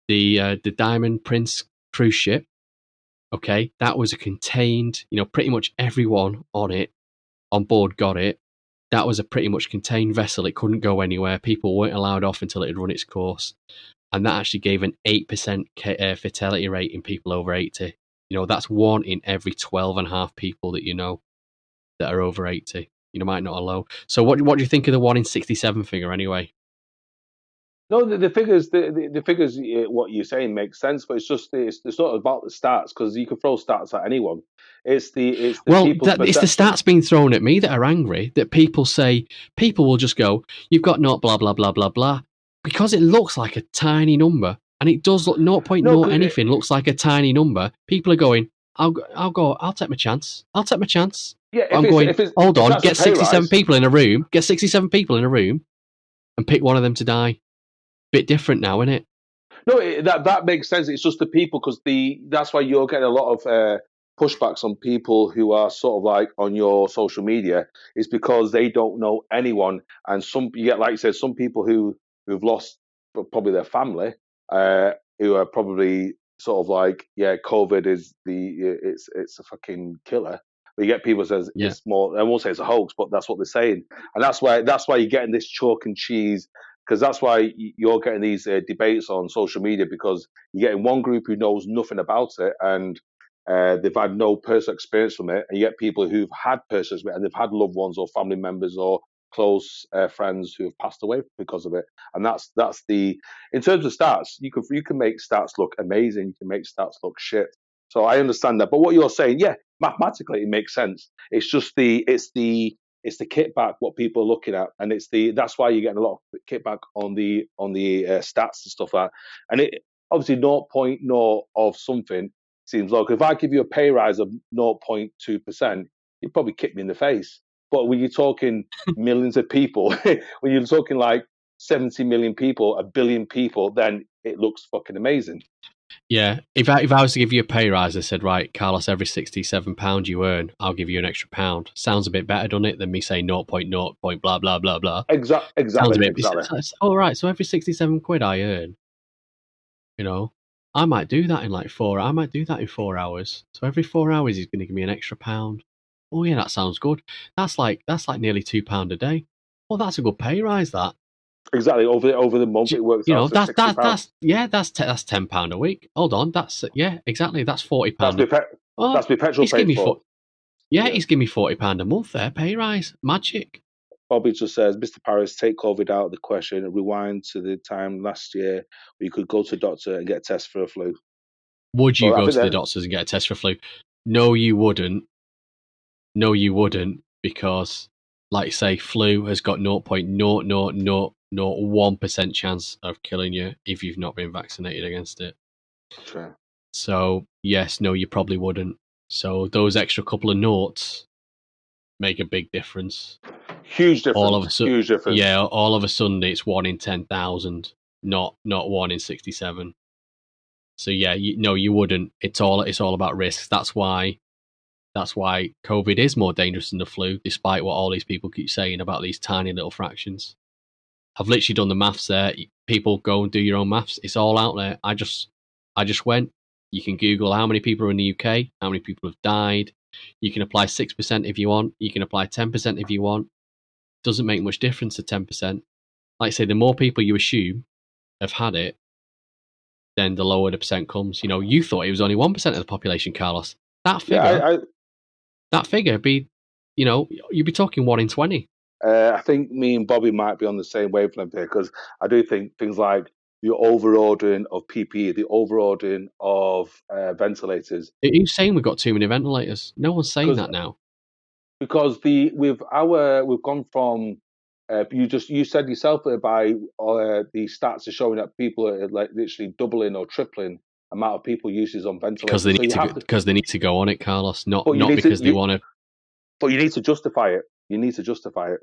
the Diamond Prince cruise ship, okay, that was a contained, pretty much everyone on board got it. That was a pretty much contained vessel. It couldn't go anywhere. People weren't allowed off until it had run its course. And that actually gave an 8% fatality rate in people over 80. That's 1 in every 12.5 people that that are over 80. Might not are low. So what do you think of the 1 in 67 figure anyway? No, the figures, the figures, what you're saying makes sense, but it's not about the stats, because you can throw stats at anyone. It's the people's perception. It's the stats being thrown at me that are angry, that people will just go, you've got not blah blah blah blah blah, because it looks like a tiny number, and it does look 0.0 anything looks like a tiny number. People are going, I'll take my chance. Yeah, hold on, get 67 people in a room, and pick one of them to die. Bit different now, isn't it? No, that makes sense. It's just the people, because that's why you're getting a lot of pushbacks on people who are sort of like on your social media is because they don't know anyone, and you get, like you said, some people who've lost probably their family, who are probably sort of like, yeah, COVID is it's a fucking killer. But you get people who says it's more. I won't say it's a hoax, but that's what they're saying, and that's why you're getting this chalk and cheese. Because that's why you're getting these debates on social media, because you're getting one group who knows nothing about it, and they've had no personal experience from it, and you get people who've had personal experience, and they've had loved ones or family members or close friends who have passed away because of it. And that's the in terms of stats, you can make stats look amazing, you can make stats look shit. So I understand that, but what you're saying, yeah, mathematically it makes sense. It's just it's the kickback what people are looking at, and that's why you're getting a lot of kickback on the stats and stuff like that. And it obviously 0.0 of something seems low. If I give you a pay rise of 0.2%, you'd probably kick me in the face. But when you're talking millions of people, when you're talking like 70 million people, a billion people, then it looks fucking amazing. Yeah, if I was to give you a pay rise, I said, right, Carlos, every £67 you earn, I'll give you an extra £1. Sounds a bit better, doesn't it, than me saying 0.0 blah blah blah blah. Exactly. Sounds a bit. Exactly. All right, so every 67 quid I earn, I might do that in like 4. I might do that in 4 hours. So every 4 hours, he's going to give me an extra £1. Oh yeah, that sounds good. That's like nearly £2 a day. Well, that's a good pay rise. That. Exactly, over the month it works out. That's £10 a week. Hold on, that's exactly. That's £40. That's my petrol paid for. He's giving me £40 a month there, pay rise, magic. Bobby just says, Mr. Paris, take COVID out of the question. Rewind to the time last year where you could go to a doctor and get a test for a flu. Would you go to the doctors and get a test for flu? No, you wouldn't. No, you wouldn't, because, like you say, flu has got 0.00001% chance of killing you if you've not been vaccinated against it. True. So, yes, no, you probably wouldn't. So those extra couple of noughts make a big difference. Huge difference. Huge difference. Yeah, all of a sudden it's 1 in 10,000, not 1 in 67. So yeah, you wouldn't. It's all about risks. That's why COVID is more dangerous than the flu, despite what all these people keep saying about these tiny little fractions. I've literally done the maths there. People go and do your own maths. It's all out there. I just went. You can Google how many people are in the UK, how many people have died. You can apply 6% if you want. You can apply 10% if you want. Doesn't make much difference to 10%. Like I say, the more people you assume have had it, then the lower the percent comes. You thought it was only 1% of the population, Carlos. That figure, that figure would be, you'd be talking 1 in 20. I think me and Bobby might be on the same wavelength here, because I do think things like the over-ordering of PPE, the over-ordering of ventilators. Who's saying we've got too many ventilators? No one's saying that now. Because we've gone from you said yourself by the stats are showing that people are like literally doubling or tripling amount of people uses on ventilators because they need to go on it, Carlos. Not because they want to. But you need to justify it. You need to justify it.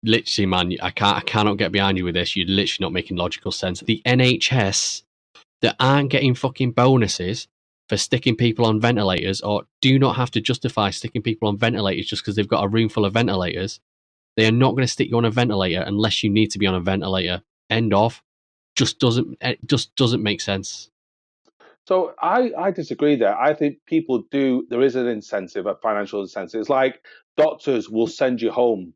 Literally, man, I cannot get behind you with this. You're literally not making logical sense. The NHS that aren't getting fucking bonuses for sticking people on ventilators, or do not have to justify sticking people on ventilators just because they've got a room full of ventilators. They are not going to stick you on a ventilator unless you need to be on a ventilator. End of. Just doesn't make sense. So I disagree there. I think people do. There is an incentive, a financial incentive. It's like doctors will send you home.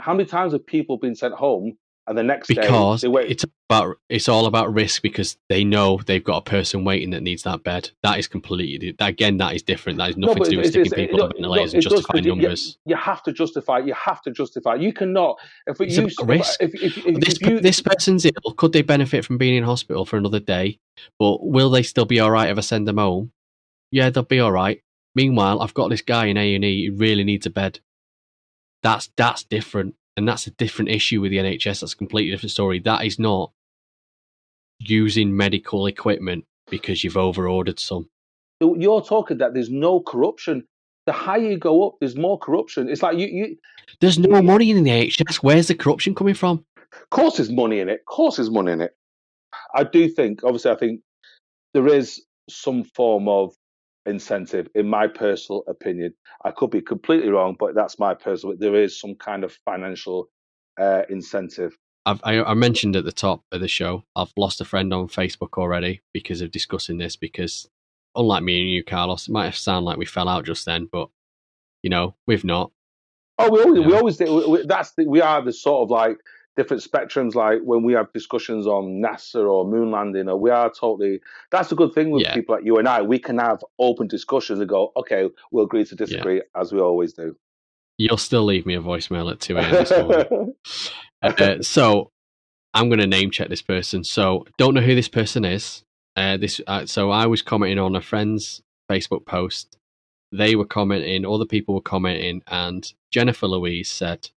How many times have people been sent home and the next day they wait? It's all about risk, because they know they've got a person waiting that needs that bed. That is completely that is different. That has nothing to do with sticking people on ventilators and justifying numbers. You have to justify. You cannot. This person's ill, could they benefit from being in hospital for another day? But will they still be all right if I send them home? Yeah, they'll be all right. Meanwhile, I've got this guy in A&E who really needs a bed. That's different. And that's a different issue with the NHS. That's a completely different story. That is not using medical equipment because you've over-ordered some. You're talking that there's no corruption. The higher you go up, there's more corruption. It's like there's no money in the NHS. Where's the corruption coming from? Of course there's money in it. I do think, obviously, I think there is some form of incentive, in my personal opinion. I could be completely wrong, but that's my personal. There is some kind of financial incentive. I mentioned at the top of the show, I've lost a friend on Facebook already because of discussing this. Because unlike me and you, Carlos, it might have sounded like we fell out just then, but we've not. Oh, we always do. We are the sort of like different spectrums. Like when we have discussions on NASA or moon landing, or we are totally. That's a good thing with people like you and I. We can have open discussions and go, okay, we'll agree to disagree, as we always do. You'll still leave me a voicemail at 2 a.m. this morning. So I'm going to name check this person. So don't know who this person is. So I was commenting on a friend's Facebook post. They were commenting, other people were commenting, and Jennifer Louise said,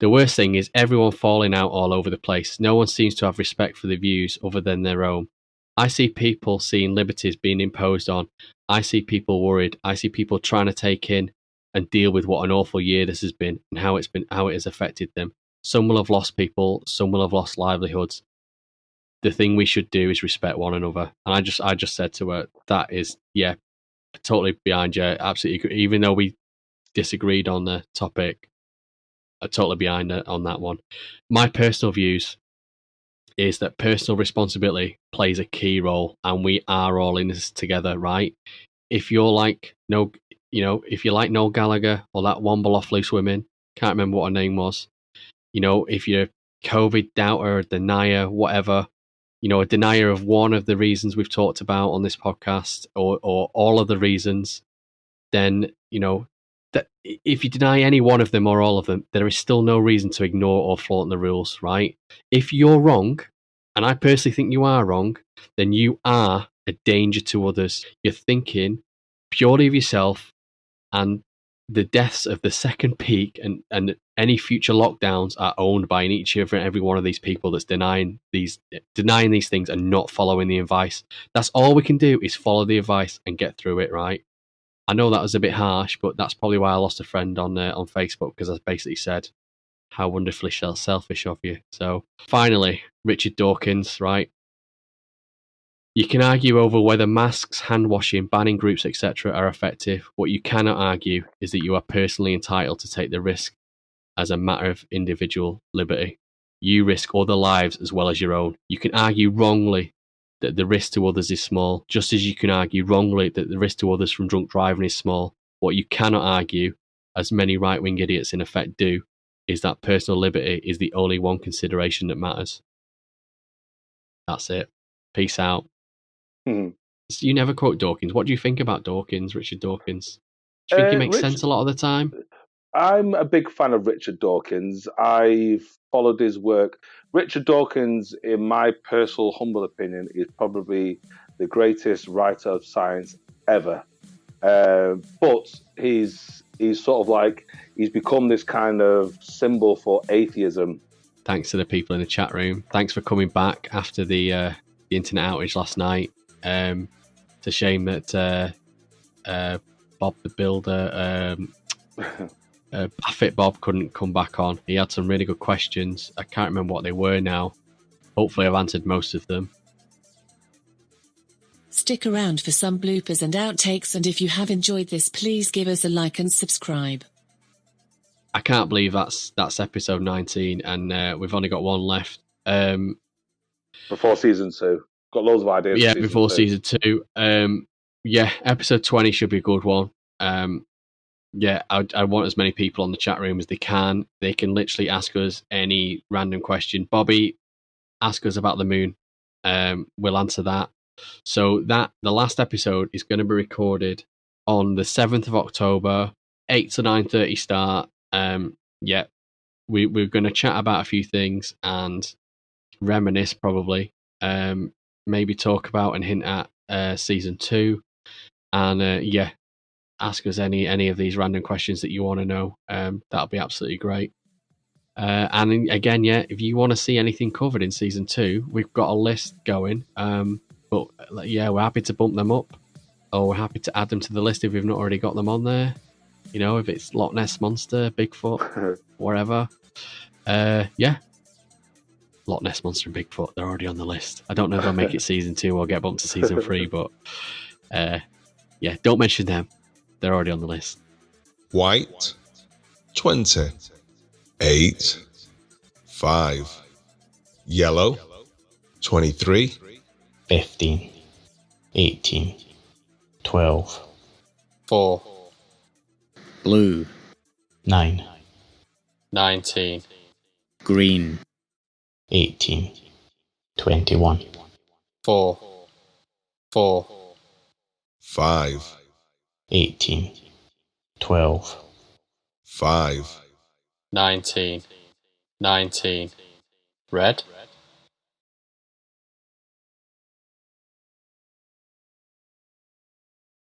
"The worst thing is everyone falling out all over the place. No one seems to have respect for the views other than their own. I see people seeing liberties being imposed on. I see people worried. I see people trying to take in and deal with what an awful year this has been and how it has affected them. Some will have lost people. Some will have lost livelihoods. The thing we should do is respect one another." And I just said to her, that is, totally behind you. Absolutely. Even though we disagreed on the topic, totally behind her on that one. My personal views is that personal responsibility plays a key role, and we are all in this together, right? If you're like if you like Noel Gallagher or that Womble Off Loose Women, can't remember what her name was. If you're COVID doubter, denier, whatever, a denier of one of the reasons we've talked about on this podcast, or all of the reasons, then that if you deny any one of them or all of them, there is still no reason to ignore or flaunt the rules, right? If you're wrong, and I personally think you are wrong, then you are a danger to others. You're thinking purely of yourself, and the deaths of the second peak and any future lockdowns are owned by each and every one of these people that's denying these things and not following the advice. That's all we can do, is follow the advice and get through it, right? I know that was a bit harsh, but that's probably why I lost a friend on Facebook, because I basically said how wonderfully selfish of you. So finally, Richard Dawkins, right? You can argue over whether masks, hand washing, banning groups, etc. are effective. What you cannot argue is that you are personally entitled to take the risk as a matter of individual liberty. You risk other lives as well as your own. You can argue wrongly that the risk to others is small, just as you can argue wrongly that the risk to others from drunk driving is small. What you cannot argue, as many right-wing idiots in effect do, is that personal liberty is the only one consideration that matters. That's it. Peace out. You never quote Dawkins. What do you think about Dawkins, Richard Dawkins? Do you think he makes sense a lot of the time? I'm a big fan of Richard Dawkins. I've followed his work. Richard Dawkins, in my personal humble opinion, is probably the greatest writer of science ever. But he's sort of like, he's become this kind of symbol for atheism. Thanks to the people in the chat room. Thanks for coming back after the internet outage last night. It's a shame that Bob the Builder, Fit Bob, couldn't come back on. He had some really good questions. I can't remember what they were now. Hopefully I've answered most of them. Stick around for some bloopers and outtakes, and if you have enjoyed this, please give us a like and subscribe. I can't believe that's episode 19, and we've only got one left. Before season 2. Got loads of ideas. Yeah, before season 2. Episode 20 should be a good one. I want as many people on the chat room as they can. They can literally ask us any random question. Bobby, ask us about the moon. We'll answer that. So the last episode is going to be recorded on the 7th of October, 8 to 9:30 start. We're going to chat about a few things and reminisce probably. Maybe talk about and hint at season 2. And ask us any of these random questions that you want to know. That'll be absolutely great. And again, if you want to see anything covered in season 2, we've got a list going. But we're happy to bump them up, or we're happy to add them to the list if we've not already got them on there. If it's Loch Ness Monster, Bigfoot, whatever. Loch Ness Monster and Bigfoot, they're already on the list. I don't know if they'll make it season 2 or get bumped to season 3, but Yeah, don't mention them. They're already on the list. White, 20. 8. 5. Yellow, 23. 15, 18, 12, 4, Blue, 9, 19, green, 18, 21, 4, 4, 5. 18, 12, 5. 19, 19, red,